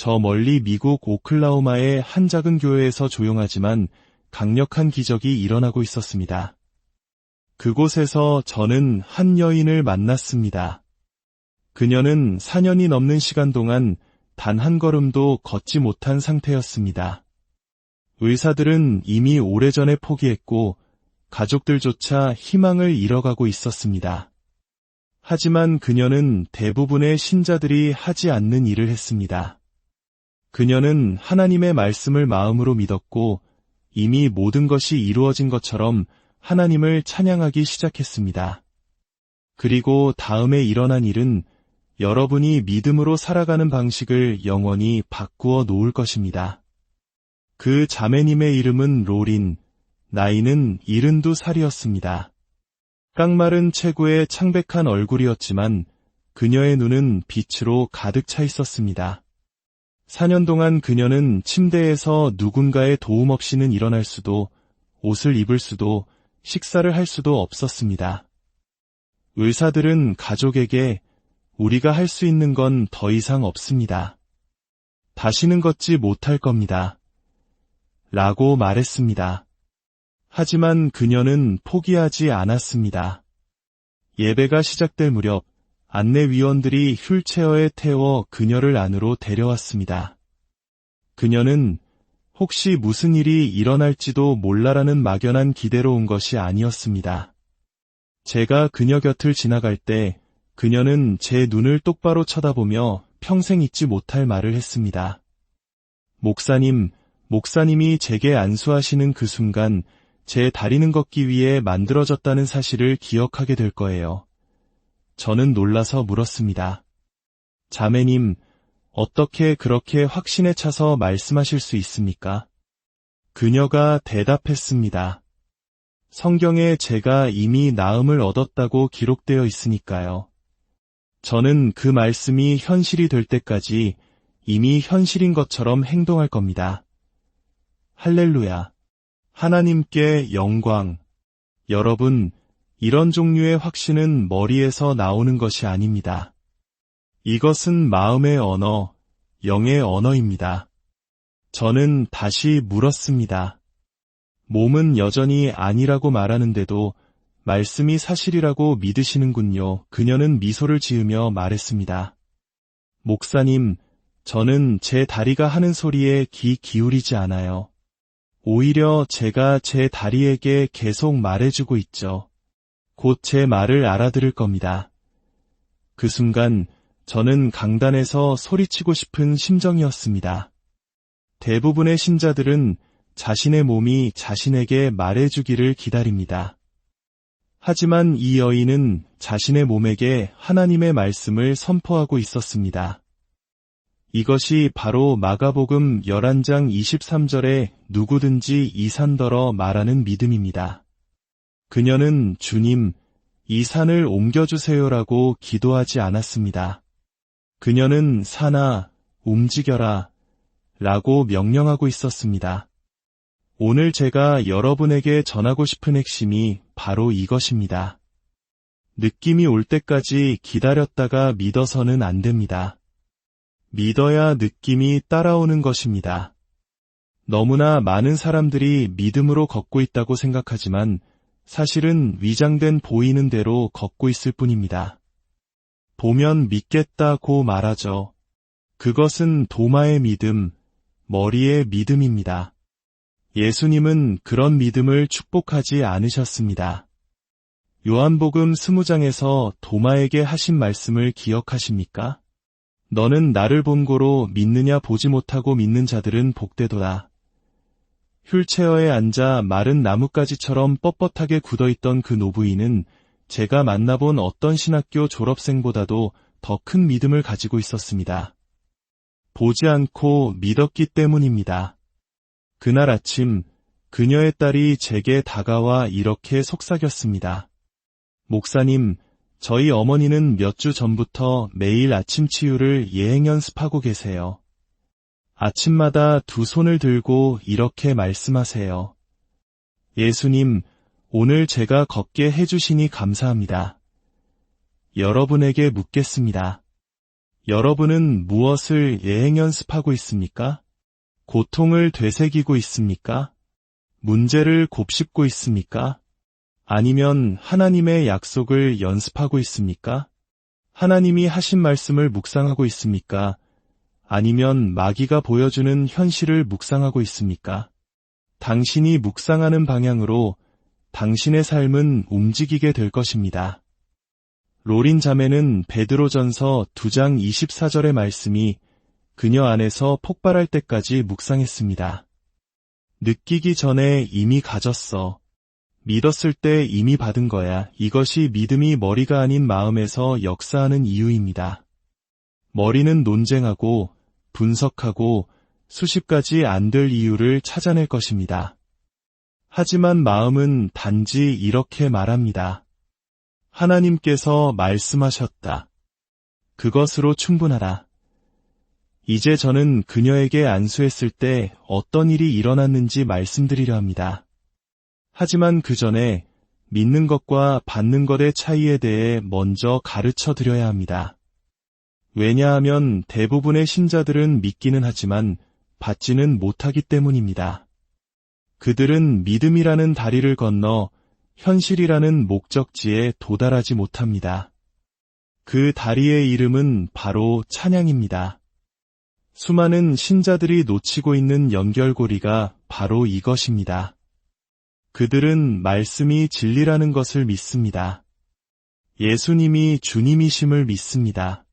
저 멀리 미국 오클라호마의 한 작은 교회에서 조용하지만 강력한 기적이 일어나고 있었습니다. 그곳에서 저는 한 여인을 만났습니다. 그녀는 4년이 넘는 시간 동안 단 한 걸음도 걷지 못한 상태였습니다. 의사들은 이미 오래전에 포기했고 가족들조차 희망을 잃어가고 있었습니다. 하지만 그녀는 대부분의 신자들이 하지 않는 일을 했습니다. 그녀는 하나님의 말씀을 마음으로 믿었고 이미 모든 것이 이루어진 것처럼 하나님을 찬양하기 시작했습니다. 그리고 다음에 일어난 일은 여러분이 믿음으로 살아가는 방식을 영원히 바꾸어 놓을 것입니다. 그 자매님의 이름은 로린, 나이는 72살이었습니다. 깡마른 체구의 창백한 얼굴이었지만 그녀의 눈은 빛으로 가득 차 있었습니다. 4년 동안 그녀는 침대에서 누군가의 도움 없이는 일어날 수도, 옷을 입을 수도, 식사를 할 수도 없었습니다. 의사들은 가족에게 우리가 할 수 있는 건 더 이상 없습니다. 다시는 걷지 못할 겁니다. 라고 말했습니다. 하지만 그녀는 포기하지 않았습니다. 예배가 시작될 무렵 안내위원들이 휠체어에 태워 그녀를 안으로 데려왔습니다. 그녀는 혹시 무슨 일이 일어날지도 몰라라는 막연한 기대로 온 것이 아니었습니다. 제가 그녀 곁을 지나갈 때 그녀는 제 눈을 똑바로 쳐다보며 평생 잊지 못할 말을 했습니다. 목사님이 제게 안수하시는 그 순간 제 다리는 걷기 위해 만들어졌다는 사실을 기억하게 될 거예요. 저는 놀라서 물었습니다. 자매님, 어떻게 그렇게 확신에 차서 말씀하실 수 있습니까? 그녀가 대답했습니다. 성경에 제가 이미 나음을 얻었다고 기록되어 있으니까요. 저는 그 말씀이 현실이 될 때까지 이미 현실인 것처럼 행동할 겁니다. 할렐루야. 하나님께 영광. 여러분, 이런 종류의 확신은 머리에서 나오는 것이 아닙니다. 이것은 마음의 언어, 영의 언어입니다. 저는 다시 물었습니다. 몸은 여전히 아니라고 말하는데도 말씀이 사실이라고 믿으시는군요. 그녀는 미소를 지으며 말했습니다. 목사님, 저는 제 다리가 하는 소리에 귀 기울이지 않아요. 오히려 제가 제 다리에게 계속 말해주고 있죠. 곧 제 말을 알아들을 겁니다. 그 순간 저는 강단에서 소리치고 싶은 심정이었습니다. 대부분의 신자들은 자신의 몸이 자신에게 말해주기를 기다립니다. 하지만 이 여인은 자신의 몸에게 하나님의 말씀을 선포하고 있었습니다. 이것이 바로 마가복음 11장 23절에 누구든지 이 산더러 말하는 믿음입니다. 그녀는 주님, 이 산을 옮겨주세요라고 기도하지 않았습니다. 그녀는 산아, 움직여라 라고 명령하고 있었습니다. 오늘 제가 여러분에게 전하고 싶은 핵심이 바로 이것입니다. 느낌이 올 때까지 기다렸다가 믿어서는 안 됩니다. 믿어야 느낌이 따라오는 것입니다. 너무나 많은 사람들이 믿음으로 걷고 있다고 생각하지만 사실은 위장된 보이는 대로 걷고 있을 뿐입니다. 보면 믿겠다고 말하죠. 그것은 도마의 믿음, 머리의 믿음입니다. 예수님은 그런 믿음을 축복하지 않으셨습니다. 요한복음 20장에서 도마에게 하신 말씀을 기억하십니까? 너는 나를 본고로 믿느냐 보지 못하고 믿는 자들은 복되도다. 휠체어에 앉아 마른 나뭇가지처럼 뻣뻣하게 굳어있던 그 노부인은 제가 만나본 어떤 신학교 졸업생보다도 더 큰 믿음을 가지고 있었습니다. 보지 않고 믿었기 때문입니다. 그날 아침 그녀의 딸이 제게 다가와 이렇게 속삭였습니다. 목사님, 저희 어머니는 몇 주 전부터 매일 아침 치유를 예행 연습하고 계세요. 아침마다 두 손을 들고 이렇게 말씀하세요. 예수님, 오늘 제가 걷게 해주시니 감사합니다. 여러분에게 묻겠습니다. 여러분은 무엇을 예행 연습하고 있습니까? 고통을 되새기고 있습니까? 문제를 곱씹고 있습니까? 아니면 하나님의 약속을 연습하고 있습니까? 하나님이 하신 말씀을 묵상하고 있습니까? 아니면 마귀가 보여주는 현실을 묵상하고 있습니까? 당신이 묵상하는 방향으로 당신의 삶은 움직이게 될 것입니다. 로린 자매는 베드로전서 2장 24절의 말씀이 그녀 안에서 폭발할 때까지 묵상했습니다. 느끼기 전에 이미 가졌어. 믿었을 때 이미 받은 거야. 이것이 믿음이 머리가 아닌 마음에서 역사하는 이유입니다. 머리는 논쟁하고 분석하고 수십 가지 안 될 이유를 찾아낼 것입니다. 하지만 마음은 단지 이렇게 말합니다. 하나님께서 말씀하셨다. 그것으로 충분하다. 이제 저는 그녀에게 안수했을 때 어떤 일이 일어났는지 말씀드리려 합니다. 하지만 그 전에 믿는 것과 받는 것의 차이에 대해 먼저 가르쳐 드려야 합니다. 왜냐하면 대부분의 신자들은 믿기는 하지만 받지는 못하기 때문입니다. 그들은 믿음이라는 다리를 건너 현실이라는 목적지에 도달하지 못합니다. 그 다리의 이름은 바로 찬양입니다. 수많은 신자들이 놓치고 있는 연결고리가 바로 이것입니다. 그들은 말씀이 진리라는 것을 믿습니다. 예수님이 주님이심을 믿습니다.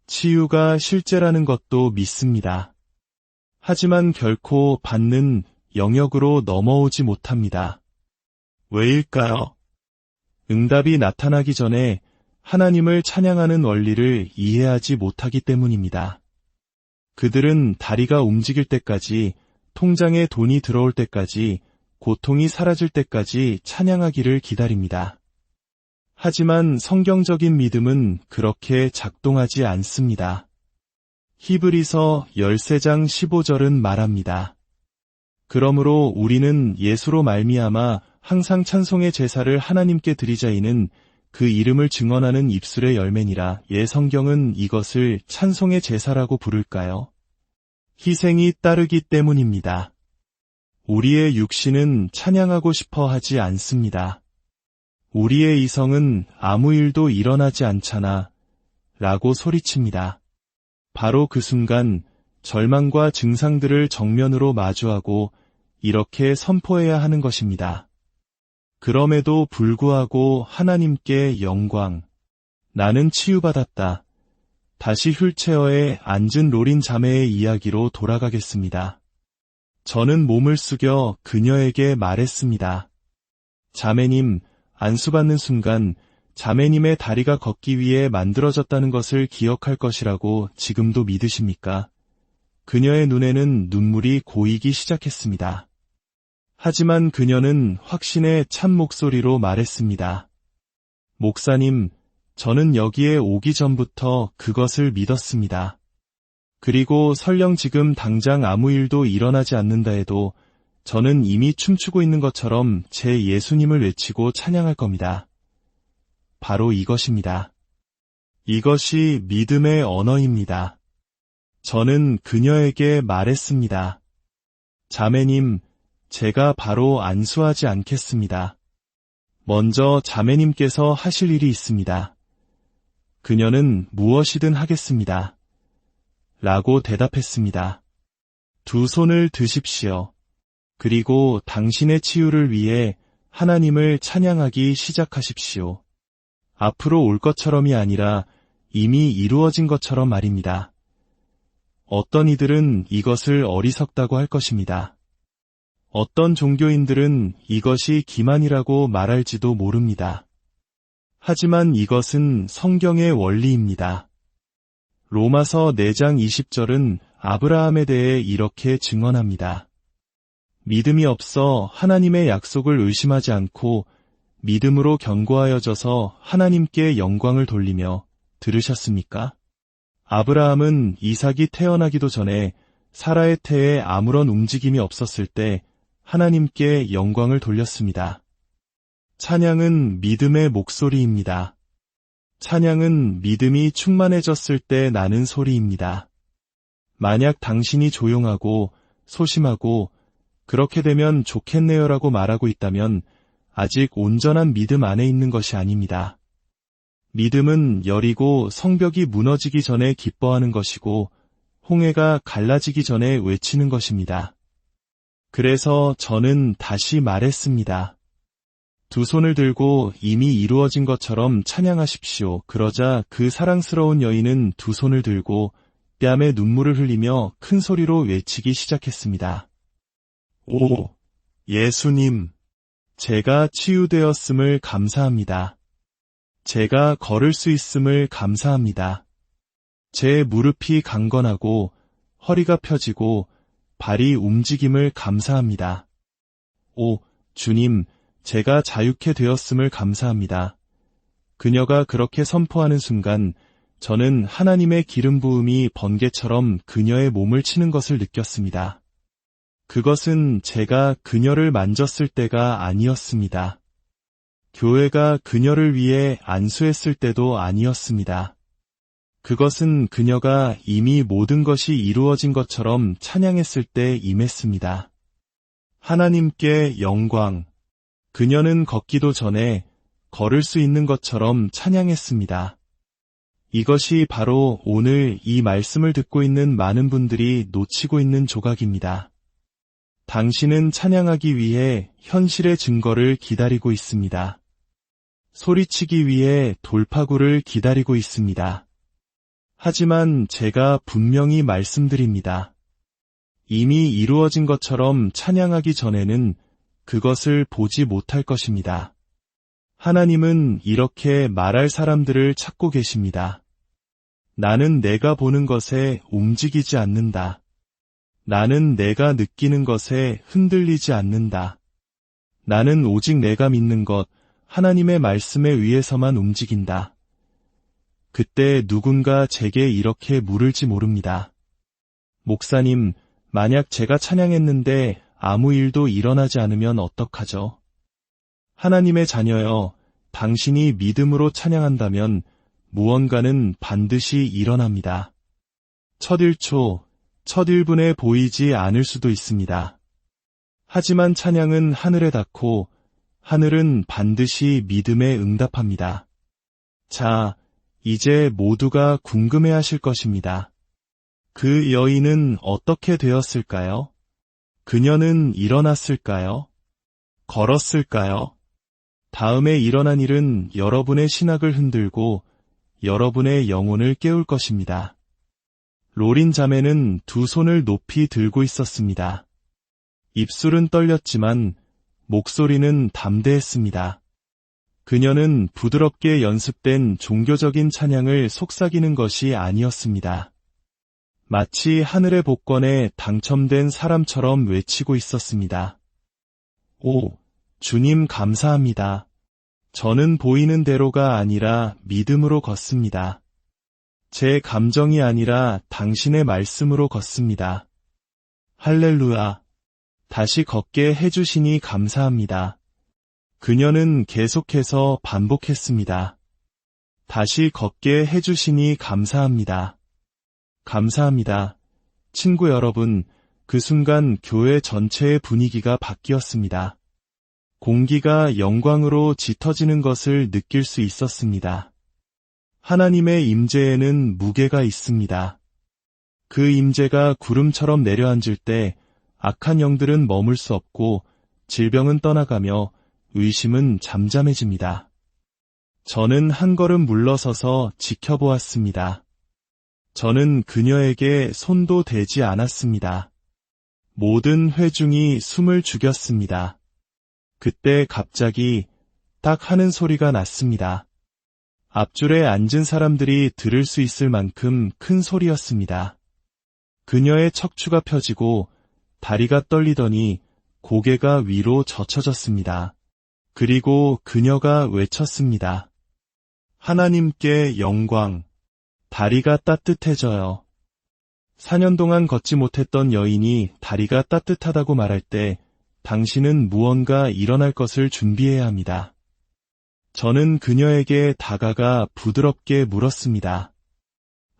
치유가 실제라는 것도 믿습니다. 하지만 결코 받는 영역으로 넘어오지 못합니다. 왜일까요? 응답이 나타나기 전에 하나님을 찬양하는 원리를 이해하지 못하기 때문입니다. 그들은 다리가 움직일 때까지, 통장에 돈이 들어올 때까지 고통이 사라질 때까지 찬양하기를 기다립니다. 하지만 성경적인 믿음은 그렇게 작동하지 않습니다. 히브리서 13장 15절은 말합니다. 그러므로 우리는 예수로 말미암아 항상 찬송의 제사를 하나님께 드리자이는 그 이름을 증언하는 입술의 열매니라. 성경은 이것을 찬송의 제사라고 부를까요? 희생이 따르기 때문입니다. 우리의 육신은 찬양하고 싶어 하지 않습니다. 우리의 이성은 아무 일도 일어나지 않잖아 라고 소리칩니다. 바로 그 순간 절망과 증상들을 정면으로 마주하고 이렇게 선포해야 하는 것입니다. 그럼에도 불구하고 하나님께 영광. 나는 치유받았다. 다시 휠체어에 앉은 로린 자매의 이야기로 돌아가겠습니다. 저는 몸을 숙여 그녀에게 말했습니다. 자매님, 안수받는 순간 자매님의 다리가 걷기 위해 만들어졌다는 것을 기억할 것이라고 지금도 믿으십니까? 그녀의 눈에는 눈물이 고이기 시작했습니다. 하지만 그녀는 확신의 참 목소리로 말했습니다. 목사님, 저는 여기에 오기 전부터 그것을 믿었습니다. 그리고 설령 지금 당장 아무 일도 일어나지 않는다 해도 저는 이미 춤추고 있는 것처럼 제 예수님을 외치고 찬양할 겁니다. 바로 이것입니다. 이것이 믿음의 언어입니다. 저는 그녀에게 말했습니다. 자매님, 제가 바로 안수하지 않겠습니다. 먼저 자매님께서 하실 일이 있습니다. 그녀는 무엇이든 하겠습니다. 라고 대답했습니다. 두 손을 드십시오. 그리고 당신의 치유를 위해 하나님을 찬양하기 시작하십시오. 앞으로 올 것처럼이 아니라 이미 이루어진 것처럼 말입니다. 어떤 이들은 이것을 어리석다고 할 것입니다. 어떤 종교인들은 이것이 기만이라고 말할지도 모릅니다. 하지만 이것은 성경의 원리입니다. 로마서 4장 20절은 아브라함에 대해 이렇게 증언합니다. 믿음이 없어 하나님의 약속을 의심하지 않고 믿음으로 견고하여져서 하나님께 영광을 돌리며. 들으셨습니까? 아브라함은 이삭이 태어나기도 전에 사라의 태에 아무런 움직임이 없었을 때 하나님께 영광을 돌렸습니다. 찬양은 믿음의 목소리입니다. 찬양은 믿음이 충만해졌을 때 나는 소리입니다. 만약 당신이 조용하고 소심하고 그렇게 되면 좋겠네요라고 말하고 있다면 아직 온전한 믿음 안에 있는 것이 아닙니다. 믿음은 여리고 성벽이 무너지기 전에 기뻐하는 것이고 홍해가 갈라지기 전에 외치는 것입니다. 그래서 저는 다시 말했습니다. 두 손을 들고 이미 이루어진 것처럼 찬양하십시오. 그러자 그 사랑스러운 여인은 두 손을 들고 뺨에 눈물을 흘리며 큰 소리로 외치기 시작했습니다. 오, 예수님, 제가 치유되었음을 감사합니다. 제가 걸을 수 있음을 감사합니다. 제 무릎이 강건하고 허리가 펴지고 발이 움직임을 감사합니다. 오, 주님, 제가 자유케 되었음을 감사합니다. 그녀가 그렇게 선포하는 순간 저는 하나님의 기름 부음이 번개처럼 그녀의 몸을 치는 것을 느꼈습니다. 그것은 제가 그녀를 만졌을 때가 아니었습니다. 교회가 그녀를 위해 안수했을 때도 아니었습니다. 그것은 그녀가 이미 모든 것이 이루어진 것처럼 찬양했을 때 임했습니다. 하나님께 영광. 그녀는 걷기도 전에 걸을 수 있는 것처럼 찬양했습니다. 이것이 바로 오늘 이 말씀을 듣고 있는 많은 분들이 놓치고 있는 조각입니다. 당신은 찬양하기 위해 현실의 증거를 기다리고 있습니다. 소리치기 위해 돌파구를 기다리고 있습니다. 하지만 제가 분명히 말씀드립니다. 이미 이루어진 것처럼 찬양하기 전에는 그것을 보지 못할 것입니다. 하나님은 이렇게 말할 사람들을 찾고 계십니다. 나는 내가 보는 것에 움직이지 않는다. 나는 내가 느끼는 것에 흔들리지 않는다. 나는 오직 내가 믿는 것, 하나님의 말씀에 의해서만 움직인다. 그때 누군가 제게 이렇게 물을지 모릅니다. 목사님, 만약 제가 찬양했는데 아무 일도 일어나지 않으면 어떡하죠? 하나님의 자녀여, 당신이 믿음으로 찬양한다면 무언가는 반드시 일어납니다. 첫 1초, 첫 1분에 보이지 않을 수도 있습니다. 하지만 찬양은 하늘에 닿고 하늘은 반드시 믿음에 응답합니다. 자, 이제 모두가 궁금해하실 것입니다. 그 여인은 어떻게 되었을까요? 그녀는 일어났을까요? 걸었을까요? 다음에 일어난 일은 여러분의 신학을 흔들고 여러분의 영혼을 깨울 것입니다. 로린 자매는 두 손을 높이 들고 있었습니다. 입술은 떨렸지만 목소리는 담대했습니다. 그녀는 부드럽게 연습된 종교적인 찬양을 속삭이는 것이 아니었습니다. 마치 하늘의 복권에 당첨된 사람처럼 외치고 있었습니다. 오, 주님 감사합니다. 저는 보이는 대로가 아니라 믿음으로 걷습니다. 제 감정이 아니라 당신의 말씀으로 걷습니다. 할렐루야. 다시 걷게 해주시니 감사합니다. 그녀는 계속해서 반복했습니다. 다시 걷게 해주시니 감사합니다. 감사합니다. 친구 여러분, 그 순간 교회 전체의 분위기가 바뀌었습니다. 공기가 영광으로 짙어지는 것을 느낄 수 있었습니다. 하나님의 임재에는 무게가 있습니다. 그 임재가 구름처럼 내려앉을 때 악한 영들은 머물 수 없고 질병은 떠나가며 의심은 잠잠해집니다. 저는 한 걸음 물러서서 지켜보았습니다. 저는 그녀에게 손도 대지 않았습니다. 모든 회중이 숨을 죽였습니다. 그때 갑자기 딱 하는 소리가 났습니다. 앞줄에 앉은 사람들이 들을 수 있을 만큼 큰 소리였습니다. 그녀의 척추가 펴지고 다리가 떨리더니 고개가 위로 젖혀졌습니다. 그리고 그녀가 외쳤습니다. 하나님께 영광. 다리가 따뜻해져요. 4년 동안 걷지 못했던 여인이 다리가 따뜻하다고 말할 때 당신은 무언가 일어날 것을 준비해야 합니다. 저는 그녀에게 다가가 부드럽게 물었습니다.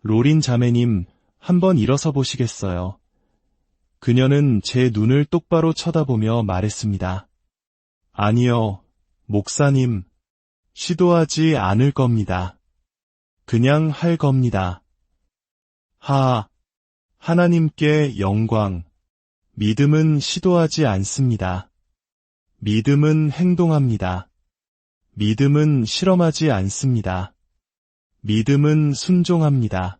로린 자매님, 한번 일어서 보시겠어요? 그녀는 제 눈을 똑바로 쳐다보며 말했습니다. 아니요, 목사님. 시도하지 않을 겁니다. 그냥 할 겁니다. 하나님께 영광. 믿음은 시도하지 않습니다. 믿음은 행동합니다. 믿음은 실험하지 않습니다. 믿음은 순종합니다.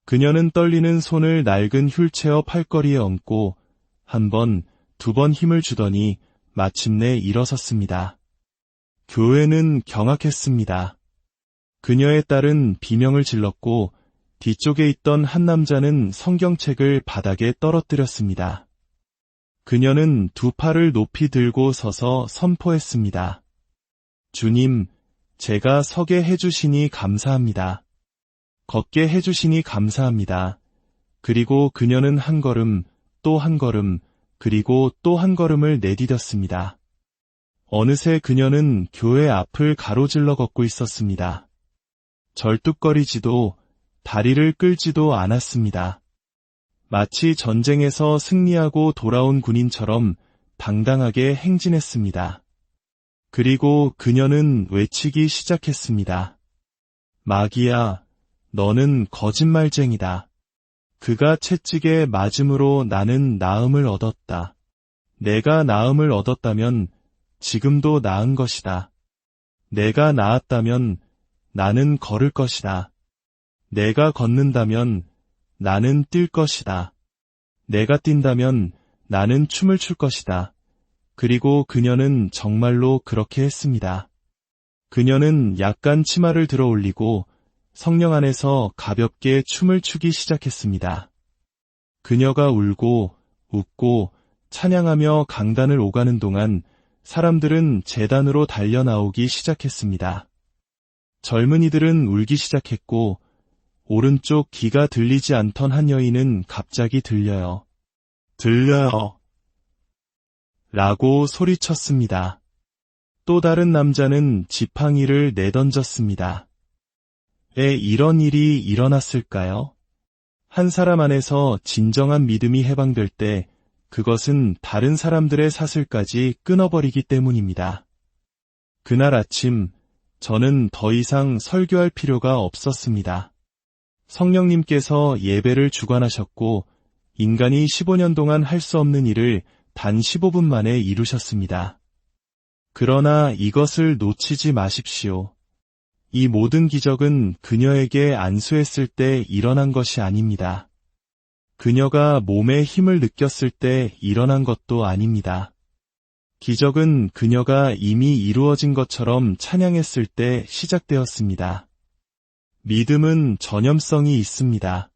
그녀는 떨리는 손을 낡은 휠체어 팔걸이에 얹고 한 번, 두 번 힘을 주더니 마침내 일어섰습니다. 교회는 경악했습니다. 그녀의 딸은 비명을 질렀고 뒤쪽에 있던 한 남자는 성경책을 바닥에 떨어뜨렸습니다. 그녀는 두 팔을 높이 들고 서서 선포했습니다. 주님, 제가 서게 해주시니 감사합니다. 걷게 해주시니 감사합니다. 그리고 그녀는 한 걸음, 또 한 걸음, 그리고 또 한 걸음을 내디뎠습니다. 어느새 그녀는 교회 앞을 가로질러 걷고 있었습니다. 절뚝거리지도 다리를 끌지도 않았습니다. 마치 전쟁에서 승리하고 돌아온 군인처럼 당당하게 행진했습니다. 그리고 그녀는 외치기 시작했습니다. 마귀야, 너는 거짓말쟁이다. 그가 채찍에 맞음으로 나는 나음을 얻었다. 내가 나음을 얻었다면 지금도 나은 것이다. 내가 나았다면 나는 걸을 것이다. 내가 걷는다면 나는 뛸 것이다. 내가 뛴다면 나는 춤을 출 것이다. 그리고 그녀는 정말로 그렇게 했습니다. 그녀는 약간 치마를 들어 올리고 성령 안에서 가볍게 춤을 추기 시작했습니다. 그녀가 울고 웃고 찬양하며 강단을 오가는 동안 사람들은 제단으로 달려나오기 시작했습니다. 젊은이들은 울기 시작했고 오른쪽 귀가 들리지 않던 한 여인은 갑자기 들려요. 들려요. 라고 소리쳤습니다. 또 다른 남자는 지팡이를 내던졌습니다. 왜 이런 일이 일어났을까요? 한 사람 안에서 진정한 믿음이 해방될 때 그것은 다른 사람들의 사슬까지 끊어버리기 때문입니다. 그날 아침 저는 더 이상 설교할 필요가 없었습니다. 성령님께서 예배를 주관하셨고 인간이 15년 동안 할 수 없는 일을 단 15분 만에 이루셨습니다. 그러나 이것을 놓치지 마십시오. 이 모든 기적은 그녀에게 안수했을 때 일어난 것이 아닙니다. 그녀가 몸에 힘을 느꼈을 때 일어난 것도 아닙니다. 기적은 그녀가 이미 이루어진 것처럼 찬양했을 때 시작되었습니다. 믿음은 전염성이 있습니다.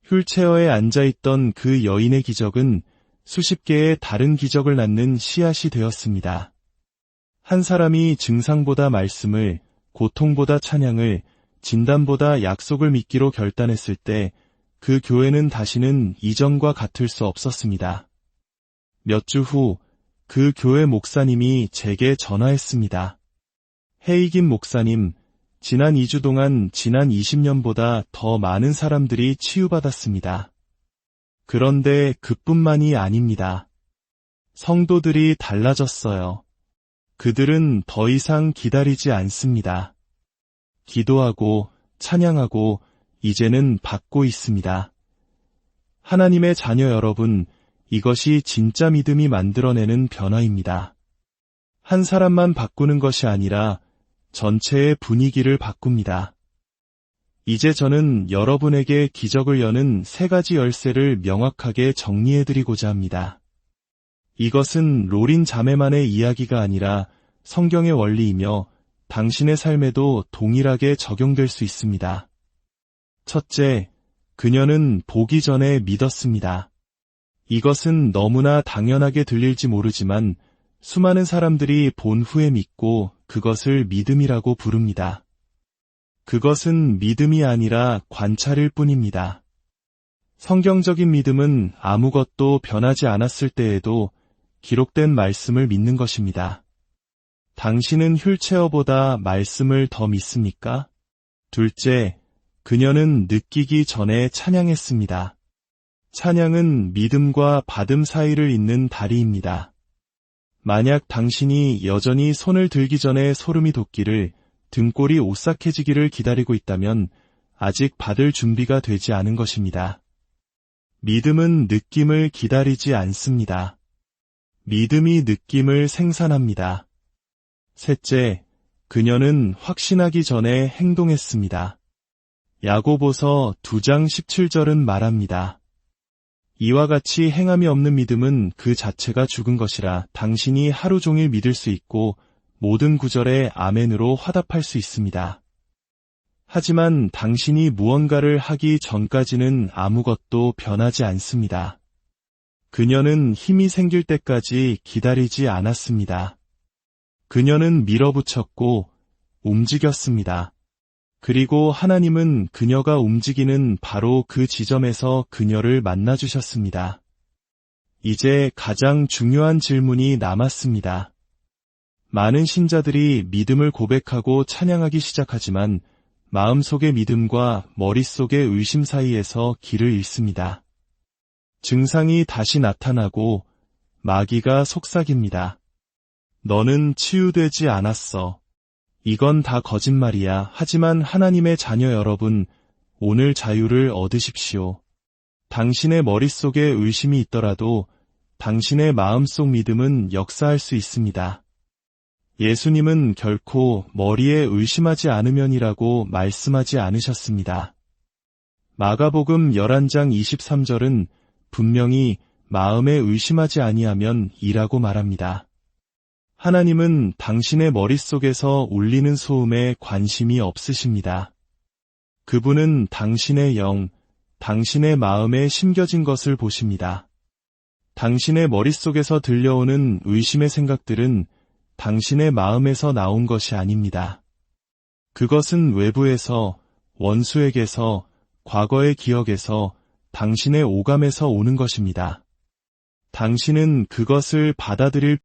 휠체어에 앉아있던 그 여인의 기적은 수십 개의 다른 기적을 낳는 씨앗이 되었습니다. 한 사람이 증상보다 말씀을, 고통보다 찬양을, 진단보다 약속을 믿기로 결단했을 때 그 교회는 다시는 이전과 같을 수 없었습니다. 몇 주 후 그 교회 목사님이 제게 전화했습니다. 헤이긴 목사님, 지난 2주 동안 지난 20년보다 더 많은 사람들이 치유받았습니다. 그런데 그뿐만이 아닙니다. 성도들이 달라졌어요. 그들은 더 이상 기다리지 않습니다. 기도하고 찬양하고 이제는 받고 있습니다. 하나님의 자녀 여러분, 이것이 진짜 믿음이 만들어내는 변화입니다. 한 사람만 바꾸는 것이 아니라 전체의 분위기를 바꿉니다. 이제 저는 여러분에게 기적을 여는 3가지 열쇠를 명확하게 정리해드리고자 합니다. 이것은 로린 자매만의 이야기가 아니라 성경의 원리이며 당신의 삶에도 동일하게 적용될 수 있습니다. 첫째, 그녀는 보기 전에 믿었습니다. 이것은 너무나 당연하게 들릴지 모르지만 수많은 사람들이 본 후에 믿고 그것을 믿음이라고 부릅니다. 그것은 믿음이 아니라 관찰일 뿐입니다. 성경적인 믿음은 아무것도 변하지 않았을 때에도 기록된 말씀을 믿는 것입니다. 당신은 휠체어보다 말씀을 더 믿습니까? 둘째, 그녀는 느끼기 전에 찬양했습니다. 찬양은 믿음과 받음 사이를 잇는 다리입니다. 만약 당신이 여전히 손을 들기 전에 소름이 돋기를, 등골이 오싹해지기를 기다리고 있다면 아직 받을 준비가 되지 않은 것입니다. 믿음은 느낌을 기다리지 않습니다. 믿음이 느낌을 생산합니다. 셋째, 그녀는 확신하기 전에 행동했습니다. 야고보서 2장 17절은 말합니다. 이와 같이 행함이 없는 믿음은 그 자체가 죽은 것이라 당신이 하루 종일 믿을 수 있고 모든 구절에 아멘으로 화답할 수 있습니다. 하지만 당신이 무언가를 하기 전까지는 아무것도 변하지 않습니다. 그녀는 힘이 생길 때까지 기다리지 않았습니다. 그녀는 밀어붙였고 움직였습니다. 그리고 하나님은 그녀가 움직이는 바로 그 지점에서 그녀를 만나주셨습니다. 이제 가장 중요한 질문이 남았습니다. 많은 신자들이 믿음을 고백하고 찬양하기 시작하지만 마음속의 믿음과 머릿속의 의심 사이에서 길을 잃습니다. 증상이 다시 나타나고 마귀가 속삭입니다. 너는 치유되지 않았어. 이건 다 거짓말이야. 하지만 하나님의 자녀 여러분, 오늘 자유를 얻으십시오. 당신의 머릿속에 의심이 있더라도 당신의 마음속 믿음은 역사할 수 있습니다. 예수님은 결코 머리에 의심하지 않으면이라고 말씀하지 않으셨습니다. 마가복음 11장 23절은 분명히 마음에 의심하지 아니하면 이라고 말합니다. 하나님은 당신의 머릿속에서 울리는 소음에 관심이 없으십니다. 그분은 당신의 영, 당신의 마음에 심겨진 것을 보십니다. 당신의 머릿속에서 들려오는 의심의 생각들은 당신의 마음에서 나온 것이 아닙니다. 그것은 외부에서, 원수에게서, 과거의 기억에서, 당신의 오감에서 오는 것입니다. 당신은 그것을 받아들일